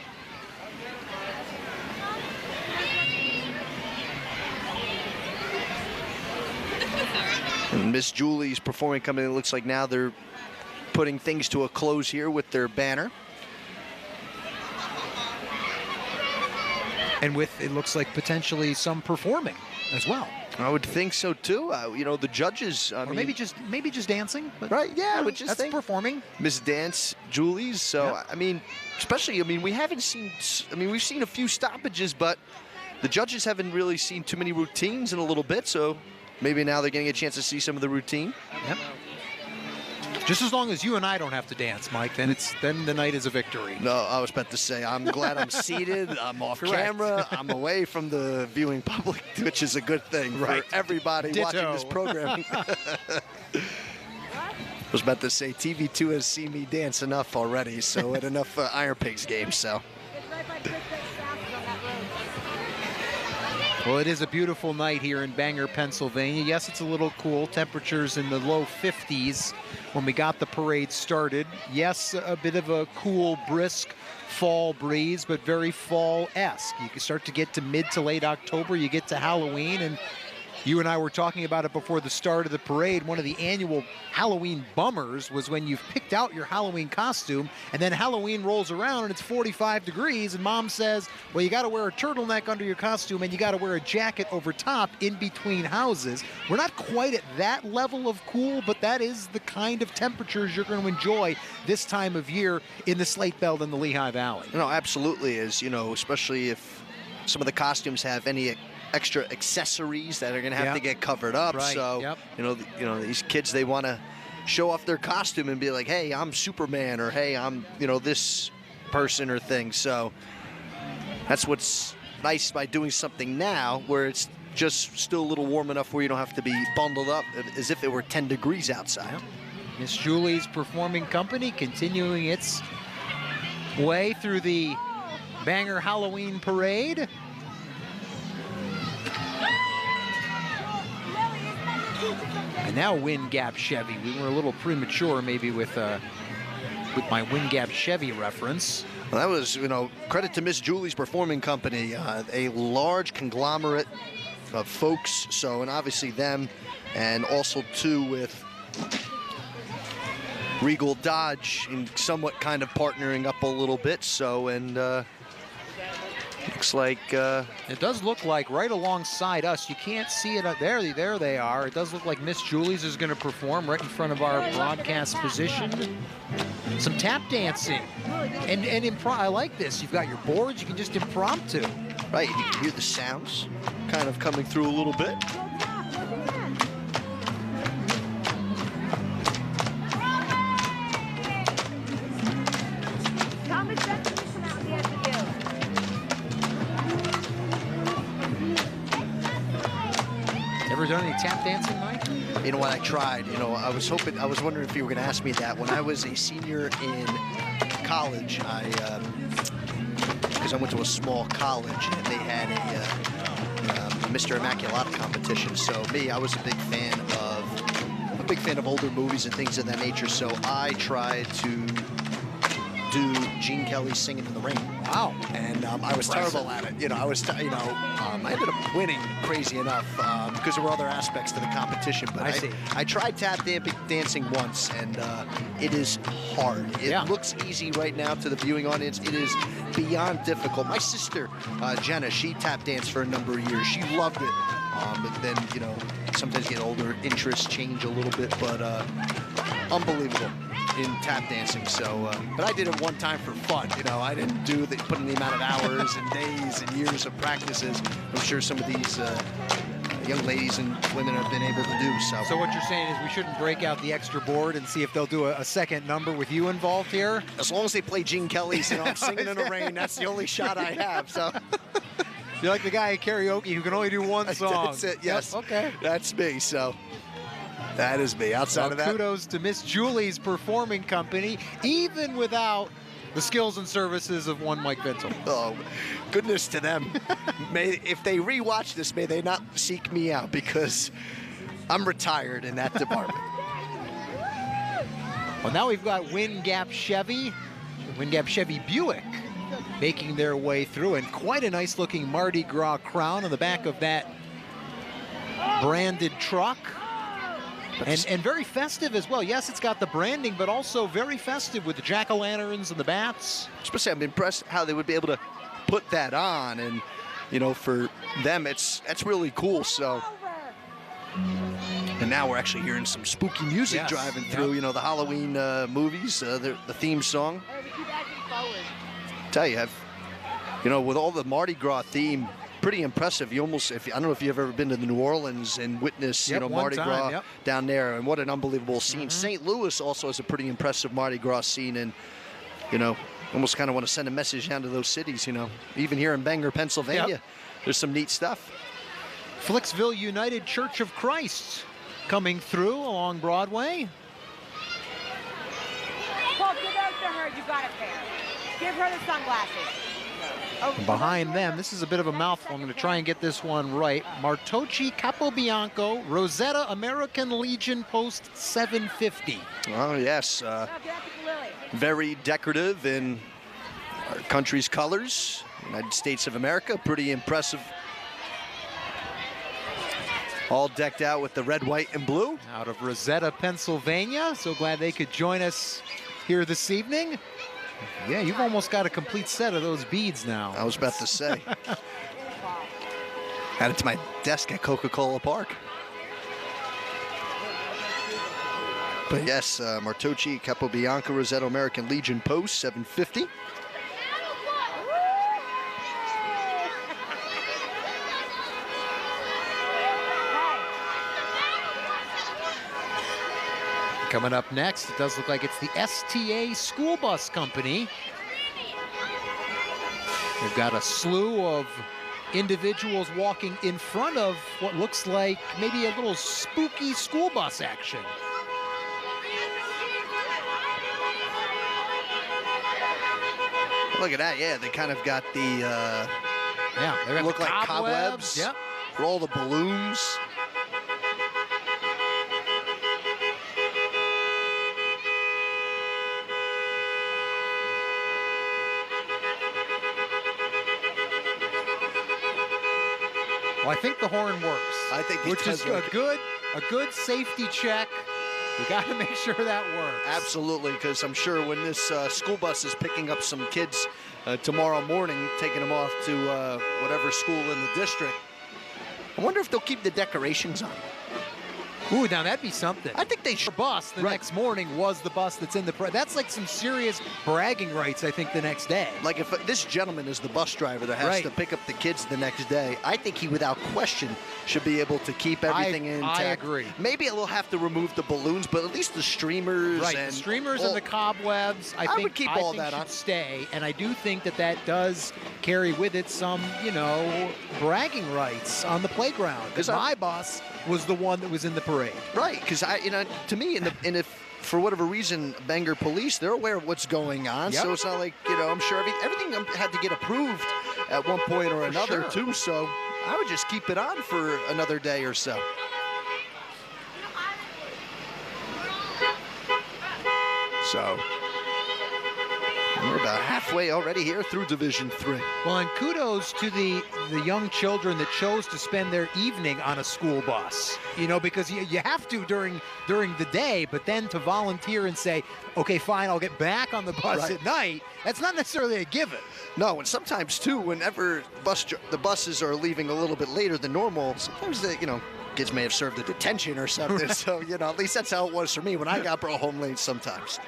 S2: And Miss Julie's Performing Company, looks like now they're putting things to a close here with their banner.
S1: And with, it looks like, potentially some performing as well.
S2: I would think so too. You know, the judges.
S1: Or maybe just dancing. But,
S2: right? Yeah,
S1: but just that's performing.
S2: Miss Dance Julie's. So I mean, especially, I mean, we haven't seen. I mean, we've seen a few stoppages, but the judges haven't really seen too many routines in a little bit. So maybe now they're getting a chance to see some of the routine.
S1: Yep. Just as long as you and I don't have to dance, Mike, then the night is a victory.
S2: No, I was about to say, I'm glad I'm seated, I'm off camera, I'm away from the viewing public, which is a good thing for everybody watching this program. I was about to say, TV2 has seen me dance enough already, so at enough Iron Pigs games, so.
S1: Well, it is a beautiful night here in Bangor, Pennsylvania. Yes, it's a little cool. Temperatures in the low 50s when we got the parade started. Yes, a bit of a cool, brisk fall breeze, but very fall-esque. You can start to get to mid to late October. You get to Halloween, and you and I were talking about it before the start of the parade. One of the annual Halloween bummers was when you've picked out your Halloween costume and then Halloween rolls around and it's 45 degrees and mom says, well, you got to wear a turtleneck under your costume and you got to wear a jacket over top in between houses. We're not quite at that level of cool, but that is the kind of temperatures you're going to enjoy this time of year in the Slate Belt and the Lehigh Valley.
S2: No, absolutely is, you know, especially if some of the costumes have any extra accessories that are going to have to get covered up.
S1: Right.
S2: So, you know, these kids, they want to show off their costume and be like, hey, I'm Superman, or hey, I'm, you know, this person or thing. So that's what's nice by doing something now where it's just still a little warm enough where you don't have to be bundled up as if it were 10 degrees outside.
S1: Yep. Miss Julie's Performing Company continuing its way through the Bangor Halloween Parade. And now Wind Gap Chevy. We were a little premature maybe with my Wind Gap Chevy reference.
S2: Well, that was, credit to Miss Julie's Performing Company, a large conglomerate of folks. So, and obviously them, and also too with Regal Dodge and somewhat kind of partnering up a little bit. So, and looks like
S1: it does look like right alongside us. You can't see it up there. There they are. It does look like Miss Julie's is going to perform right in front of our broadcast position. Some tap dancing, and I like this. You've got your boards. You can just impromptu.
S2: Right, you can hear the sounds kind of coming through a little bit.
S1: Ever done any tap dancing, Mike?
S2: You know what, I tried. I was wondering if you were going to ask me that. When I was a senior in college, because I went to a small college and they had a Mr. Immaculata competition. So I was a big fan of older movies and things of that nature. So I tried to do Gene Kelly's Singing in the Rain.
S1: Wow.
S2: And I was terrible at it. I ended up winning, crazy enough, because there were other aspects to the competition. But I tried tap dancing once, and it is hard. It looks easy right now to the viewing audience. It is beyond difficult. My sister, Jenna, she tap danced for a number of years. She loved it. But then, sometimes get older, interests change a little bit, but unbelievable in tap dancing. So, but I did it one time for fun. I didn't put in the amount of hours and days and years of practices I'm sure some of these young ladies and women have been able to do. So
S1: what you're saying is we shouldn't break out the extra board and see if they'll do a second number with you involved here?
S2: As long as they play Gene Kelly's, Singing in the Rain, that's the only shot I have. So.
S1: You're like the guy at karaoke who can only do one song.
S2: That's it, yes.
S1: Yep, okay.
S2: That's me, so that is me. Outside of that.
S1: Kudos to Miss Julie's Performing Company, even without the skills and services of one Mike Vintel.
S2: Oh, goodness to them. If they rewatch this, may they not seek me out, because I'm retired in that department.
S1: Well, now we've got Wind Gap Chevy Buick making their way through, and quite a nice looking Mardi Gras crown on the back of that branded truck. And very festive as well. Yes, it's got the branding, but also very festive with the jack-o'-lanterns and the bats.
S2: Especially, I'm impressed how they would be able to put that on, and for them, it's really cool. So, and now we're actually hearing some spooky music driving through. The Halloween movies, the theme song. Tell you, with all the Mardi Gras theme, pretty impressive. I don't know if you've ever been to the New Orleans and witnessed, Mardi Gras down there, and what an unbelievable scene. St. Louis also has a pretty impressive Mardi Gras scene, and, almost kind of want to send a message down to those cities, Even here in Bangor, Pennsylvania, there's some neat stuff.
S1: Flicksville United Church of Christ coming through along Broadway.
S4: Paul, give out to her. You got a pair. Give her the sunglasses.
S1: Behind them, this is a bit of a mouthful. I'm going to try and get this one right. Martocci Capobianco, Rosetta American Legion Post 750.
S2: Oh, yes. Very decorative in our country's colors. United States of America, pretty impressive. All decked out with the red, white, and blue.
S1: Out of Rosetta, Pennsylvania. So glad they could join us here this evening. Yeah, you've almost got a complete set of those beads now.
S2: I was about to say. Add it to my desk at Coca-Cola Park. But yes, Martocci, Capobianco, Rosetta American Legion Post, 750.
S1: Coming up next, it does look like it's the STA School Bus Company. They've got a slew of individuals walking in front of what looks like maybe a little spooky school bus action.
S2: Look at that, yeah, they kind of got the,
S1: Yeah, they got
S2: look
S1: the
S2: like cobwebs.
S1: Yep.
S2: For all the balloons.
S1: Well, I think the horn works.
S2: I think it
S1: which
S2: does
S1: is
S2: work.
S1: a good safety check. We got to make sure that works.
S2: Absolutely, because I'm sure when this school bus is picking up some kids tomorrow morning, taking them off to whatever school in the district, I wonder if they'll keep the decorations on.
S1: Ooh, now that'd be something.
S2: I think they should.
S1: Bus the next morning was the bus that's in the that's like some serious bragging rights, I think, the next day.
S2: Like if this gentleman is the bus driver that has to pick up the kids the next day, I think he without question should be able to keep everything intact.
S1: I agree.
S2: Maybe we'll have to remove the balloons, but at least the streamers
S1: the streamers and the cobwebs, I think
S2: would keep all that
S1: should
S2: on.
S1: stay, and I do think that does carry with it some, bragging rights on the playground. Because my bus was the one that was in the parade.
S2: Right, because to me, and if for whatever reason, Bangor police, they're aware of what's going on.
S1: Yep.
S2: So it's not like, I'm sure everything had to get approved at one point or another too. So I would just keep it on for another day or so. So we're about halfway already here through Division 3.
S1: Well, and kudos to the young children that chose to spend their evening on a school bus, because you have to during the day, but then to volunteer and say, okay, fine, I'll get back on the bus at night, that's not necessarily a given.
S2: No, and sometimes, too, whenever the buses are leaving a little bit later than normal, sometimes kids may have served a detention or something. So, at least that's how it was for me when I got brought home late sometimes.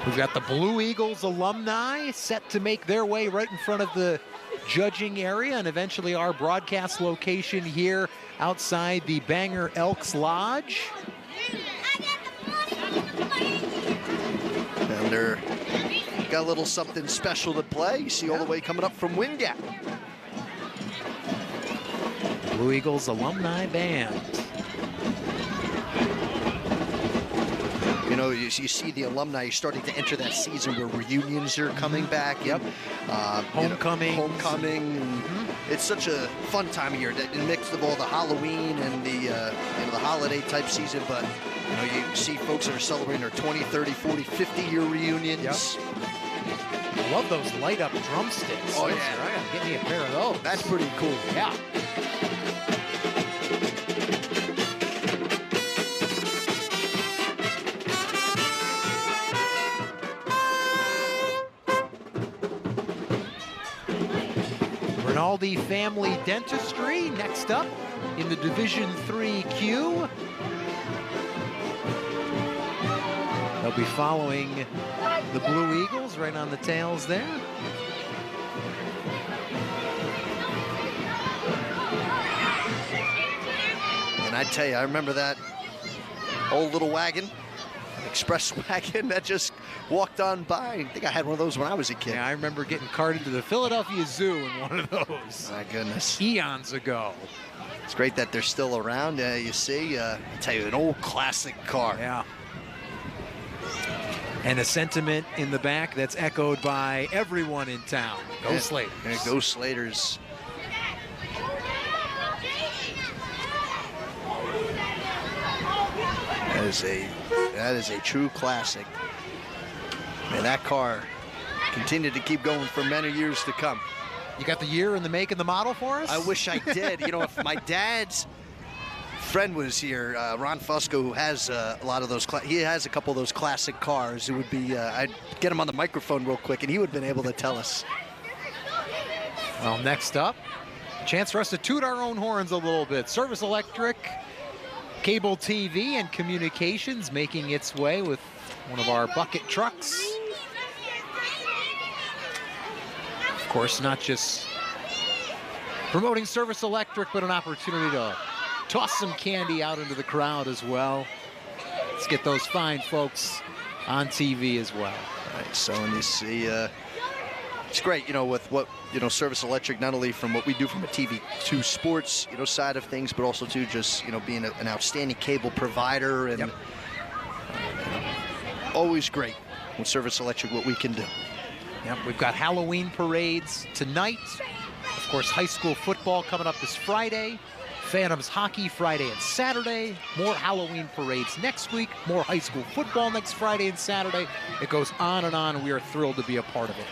S1: We've got the Blue Eagles alumni set to make their way right in front of the judging area and eventually our broadcast location here outside the Bangor Elks Lodge.
S2: And they're got a little something special to play. You see all the way coming up from Wind Gap.
S1: Blue Eagles alumni band.
S2: You see the alumni starting to enter that season where reunions are coming back. Yep.
S1: Homecoming.
S2: It's such a fun time of year, that mix of all the Halloween and the holiday type season. But you see folks that are celebrating their 20, 30, 40, 50-year reunions.
S1: Yep. I love those light up drumsticks.
S2: Oh, yeah.
S1: I gotta get me a pair of those.
S2: That's pretty cool.
S1: Yeah. Rinaldi Family Dentistry next up in the Division 3 queue. They'll be following the Blue Eagles right on the tails there.
S2: And I tell you, I remember that old little wagon, express wagon that just walked on by. I think I had one of those when I was a kid.
S1: Yeah, I remember getting carted to the Philadelphia Zoo in one of those.
S2: My goodness.
S1: Eons ago.
S2: It's great that they're still around. You see, I tell you, an old classic car.
S1: Yeah. And a sentiment in the back that's echoed by everyone in town. Go Slaters.
S2: Yeah, go Slaters. That is a true classic. Man, that car continued to keep going for many years to come.
S1: You got the year and the make and the model for us?
S2: I wish I did. If my dad's friend was here, Ron Fusco, who has a lot of those, he has a couple of those classic cars. It would be, I'd get him on the microphone real quick, and he would have been able to tell us.
S1: Well, next up, chance for us to toot our own horns a little bit. Service Electric, cable TV, and communications making its way with one of our bucket trucks. Of course, not just promoting Service Electric, but an opportunity to toss some candy out into the crowd as well. Let's get those fine folks on TV as well.
S2: Right, so and you see, it's great, with what, Service Electric, not only from what we do from a TV2 sports, side of things, but also too just, being an outstanding cable provider and always great with Service Electric what we can do.
S1: Yep, we've got Halloween parades tonight. Of course, high school football coming up this Friday. Phantoms hockey Friday and Saturday. More Halloween parades next week. More high school football next Friday and Saturday. It goes on and on, and we are thrilled to be a part of it.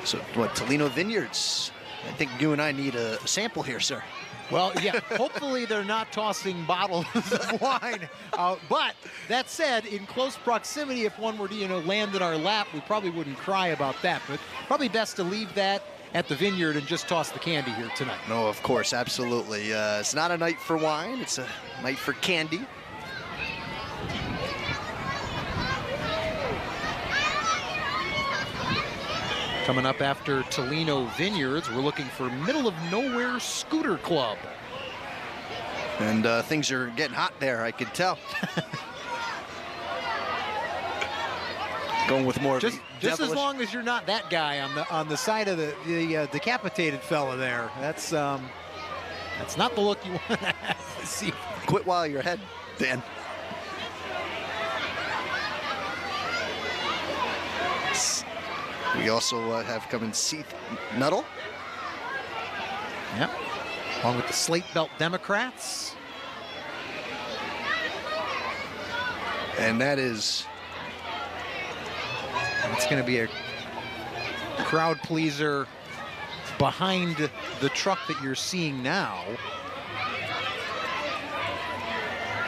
S2: So, Tolino Vineyards? I think you and I need a sample here, sir.
S1: Well, yeah, hopefully they're not tossing bottles of wine out. But that said, in close proximity, if one were to, land in our lap, we probably wouldn't cry about that. But probably best to leave that at the vineyard and just toss the candy here tonight.
S2: No, of course, absolutely. It's not a night for wine. It's a night for candy.
S1: Coming up after Tolino Vineyards, we're looking for Middle of Nowhere Scooter Club.
S2: And things are getting hot there, I can tell. Going with more
S1: just as long as you're not that guy on the side of the decapitated fella there. That's not the look you want to see.
S2: Quit while you're ahead, Dan. We also have coming Seath Nuttall.
S1: Yep. Along with the Slate Belt Democrats.
S2: And it's
S1: going to be a crowd pleaser behind the truck that you're seeing now.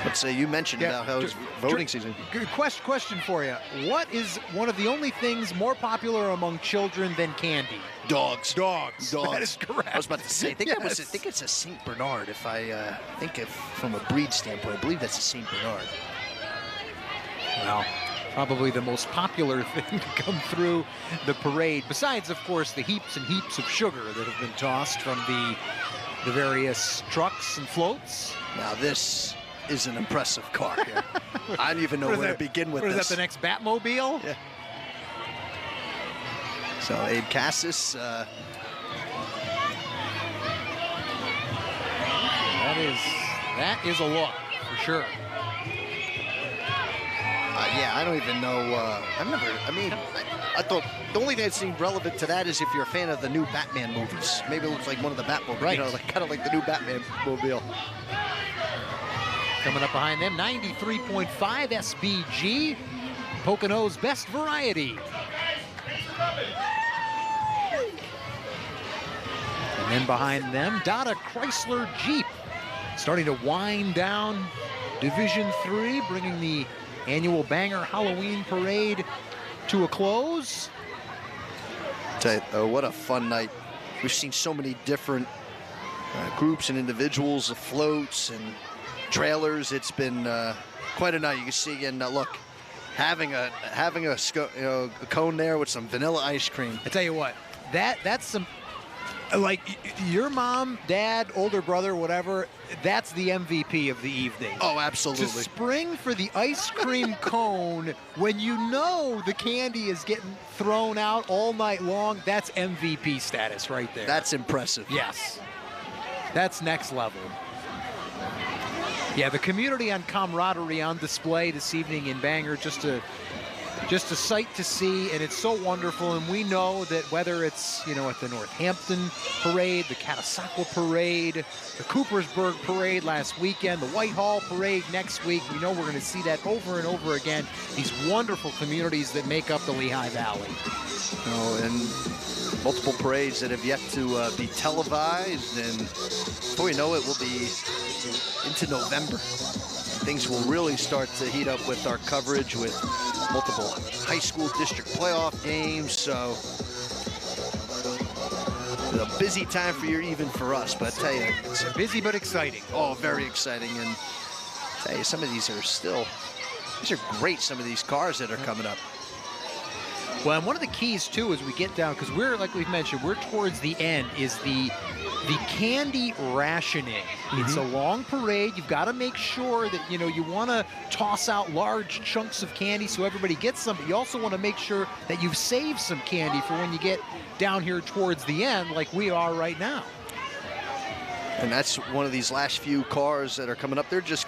S2: Let's say you mentioned about how it's voting season.
S1: Good question for you. What is one of the only things more popular among children than candy?
S2: Dogs.
S1: Dogs. That is correct.
S2: I was about to say, I think it's a St. Bernard. If I think from a breed standpoint, I believe that's a St. Bernard.
S1: Well, probably the most popular thing to come through the parade, besides, of course, the heaps and heaps of sugar that have been tossed from the various trucks and floats.
S2: Now this is an impressive car here. I don't even know where to begin with this.
S1: Is that the next Batmobile?
S2: Yeah. So Abe Cassis.
S1: That is a look for sure.
S2: Yeah, I don't even know. I thought the only thing that seemed relevant to that is if you're a fan of the new Batman movies. Maybe it looks like one of the Batmobiles,
S1: right.
S2: Kind of like the new Batman mobile.
S1: Coming up behind them, 93.5 SBG, Pocono's best variety. And then behind them, Dada Chrysler Jeep, starting to wind down Division III, bringing the annual Bangor Halloween Parade to a close.
S2: Tell you, what a fun night. We've seen so many different groups and individuals, floats and trailers. It's been quite a night. You can see, and look, having a cone there with some vanilla ice cream.
S1: I tell you what, that's some, like, your mom, dad, older brother, whatever, that's the MVP of the evening.
S2: Oh, absolutely.
S1: To spring for the ice cream cone when you know the candy is getting thrown out all night long, that's MVP status right there.
S2: That's impressive.
S1: Yes. That's next level. Yeah, the community on camaraderie on display this evening in Bangor, just a sight to see, and it's so wonderful. And we know that whether it's, at the Northampton Parade, the Catasauqua Parade, the Coopersburg Parade last weekend, the Whitehall Parade next week, we know we're going to see that over and over again, these wonderful communities that make up the Lehigh Valley.
S2: And multiple parades that have yet to be televised, and before you know it, we'll be into November. Things will really start to heat up with our coverage with multiple high school district playoff games. So it's a busy time for you, even for us. But I tell you,
S1: it's busy but exciting.
S2: Oh, very exciting. And I tell you, some of these are great. Some of these cars that are coming up.
S1: Well, and one of the keys too, as we get down, because we're, like we've mentioned, we're towards the end, is the the candy rationing. It's a long parade. You've got to make sure that, you want to toss out large chunks of candy so everybody gets some, but you also want to make sure that you've saved some candy for when you get down here towards the end like we are right now.
S2: And that's one of these last few cars that are coming up. They're just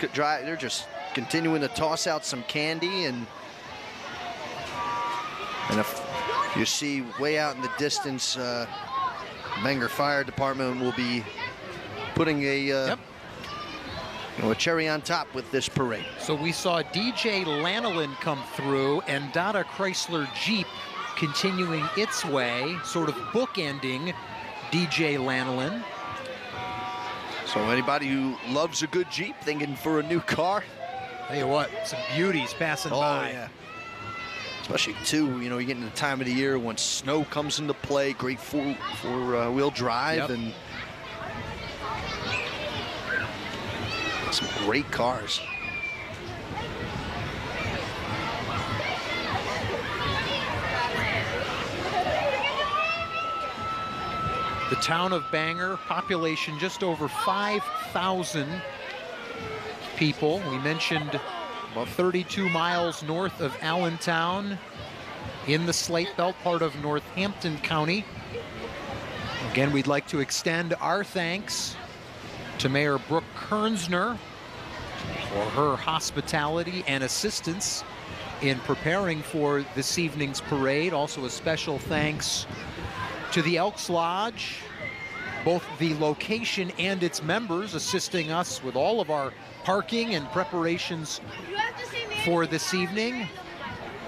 S2: continuing to toss out some candy, and if you see way out in the distance, Bangor Fire Department will be putting a cherry on top with this parade.
S1: So we saw DJ Lanolin come through and Dada Chrysler Jeep continuing its way, sort of bookending DJ Lanolin.
S2: So anybody who loves a good Jeep, thinking for a new car.
S1: Tell you what, some beauties passing by.
S2: Yeah. Especially too, you're getting the time of the year when snow comes into play, great four-wheel drive, and some great cars.
S1: The town of Bangor, population just over 5,000 people. We mentioned about 32 miles north of Allentown in the Slate Belt, part of Northampton County. Again, we'd like to extend our thanks to Mayor Brooke Kernsner for her hospitality and assistance in preparing for this evening's parade. Also a special thanks to the Elks Lodge, both the location and its members assisting us with all of our parking and preparations for this evening,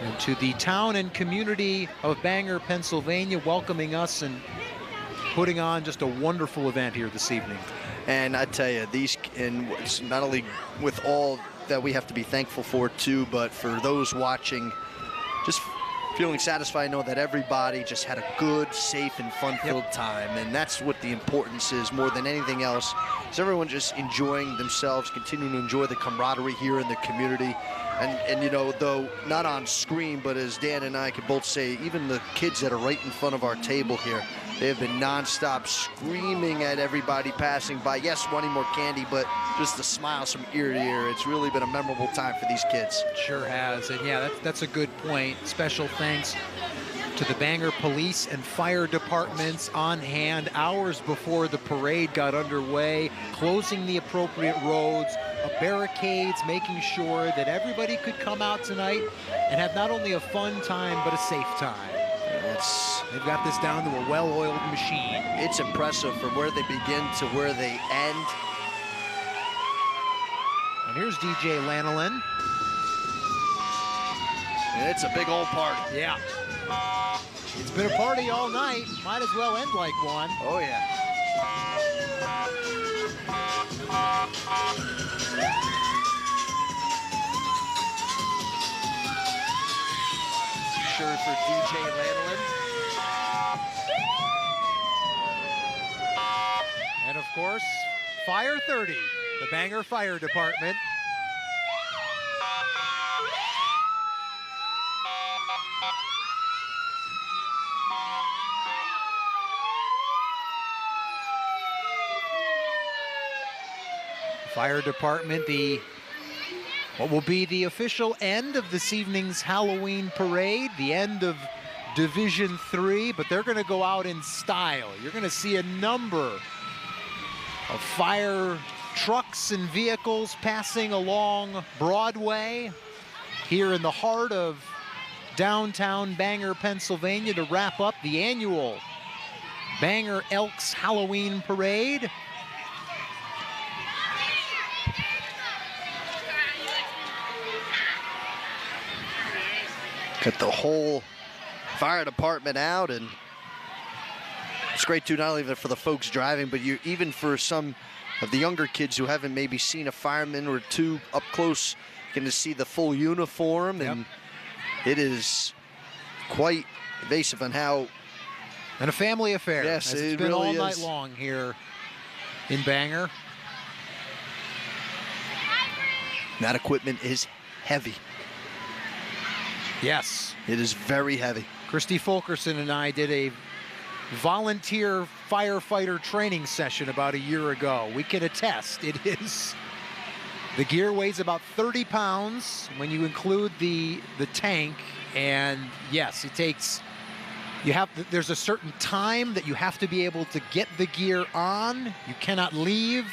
S1: and to the town and community of Bangor, Pennsylvania, welcoming us and putting on just a wonderful event here this evening.
S2: And I tell you, and not only with all that we have to be thankful for too, but for those watching, just feeling satisfied, know that everybody just had a good, safe, and fun-filled time. And that's what the importance is more than anything else. Is everyone just enjoying themselves, continuing to enjoy the camaraderie here in the community. And though not on screen, but as Dan and I could both say, even the kids that are right in front of our table here, they have been nonstop screaming at everybody passing by. Yes, wanting more candy, but just the smiles from ear to ear. It's really been a memorable time for these kids.
S1: Sure has. And yeah, that's a good point. Special thanks to the Bangor Police and Fire Departments on hand hours before the parade got underway, closing the appropriate roads, barricades, making sure that everybody could come out tonight and have not only a fun time, but a safe time. They've got this down to a well-oiled machine.
S2: It's impressive from where they begin to where they end.
S1: And here's DJ Lanolin.
S2: And it's a big old party.
S1: Yeah. It's been a party all night. Might as well end like one.
S2: Oh, yeah. Sure for DJ Lanolin.
S1: And of course, Fire 30, the Bangor Fire Department. Fire Department, what will be the official end of this evening's Halloween parade, the end of Division 3, but they're going to go out in style. You're going to see a number of fire trucks and vehicles passing along Broadway here in the heart of downtown Bangor, Pennsylvania, to wrap up the annual Bangor Elks Halloween Parade.
S2: Got the whole fire department out, and it's great too, not only for the folks driving, but even for some of the younger kids who haven't maybe seen a fireman or two up close, getting to see the full uniform. And it is quite evasive on how.
S1: And a family affair.
S2: Yes,
S1: as it's been
S2: really
S1: all night
S2: is.
S1: long here in Bangor.
S2: That equipment is heavy.
S1: Yes.
S2: It is very heavy.
S1: Christy Fulkerson and I did a volunteer firefighter training session about a year ago. We can attest it is. The gear weighs about 30 pounds when you include the tank, and yes, it takes, there's a certain time that you have to be able to get the gear on. You cannot leave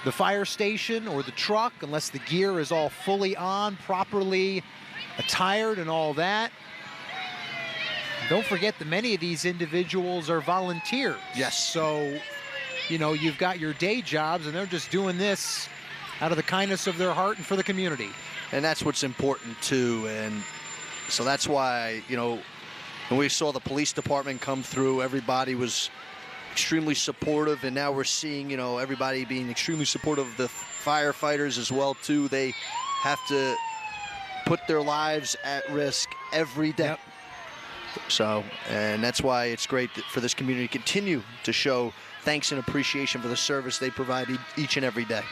S1: the fire station or the truck unless the gear is all fully on, properly attired and all that. Don't forget that many of these individuals are volunteers.
S2: Yes.
S1: So, you've got your day jobs and they're just doing this out of the kindness of their heart and for the community.
S2: And that's what's important too. And so that's why, when we saw the police department come through, everybody was extremely supportive, and now we're seeing, everybody being extremely supportive of the firefighters as well too. They have to put their lives at risk every day.
S1: Yep.
S2: So, and that's why it's great for this community to continue to show thanks and appreciation for the service they provide each and every day.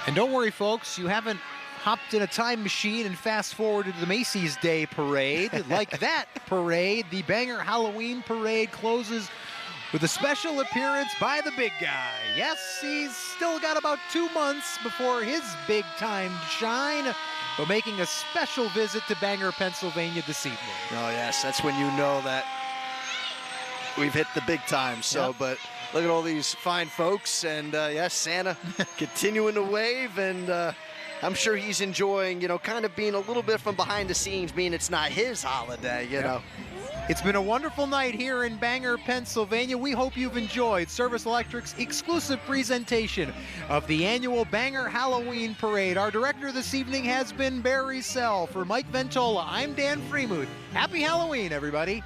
S1: And don't worry, folks, you haven't hopped in a time machine and fast forwarded to the Macy's Day Parade. Like that parade, the Bangor Halloween Parade closes with a special appearance by the big guy. Yes, he's still got about 2 months before his big time shine, but making a special visit to Bangor, Pennsylvania this evening.
S2: Oh, yes, that's when you know that we've hit the big time. So,
S1: Yep.
S2: But look at all these fine folks, and yes, Santa continuing to wave, and I'm sure he's enjoying, kind of being a little bit from behind the scenes, being it's not his holiday, you know.
S1: It's been a wonderful night here in Bangor, Pennsylvania. We hope you've enjoyed Service Electric's exclusive presentation of the annual Bangor Halloween Parade. Our director this evening has been Barry Sell. For Mike Ventola, I'm Dan Freemuth. Happy Halloween, everybody.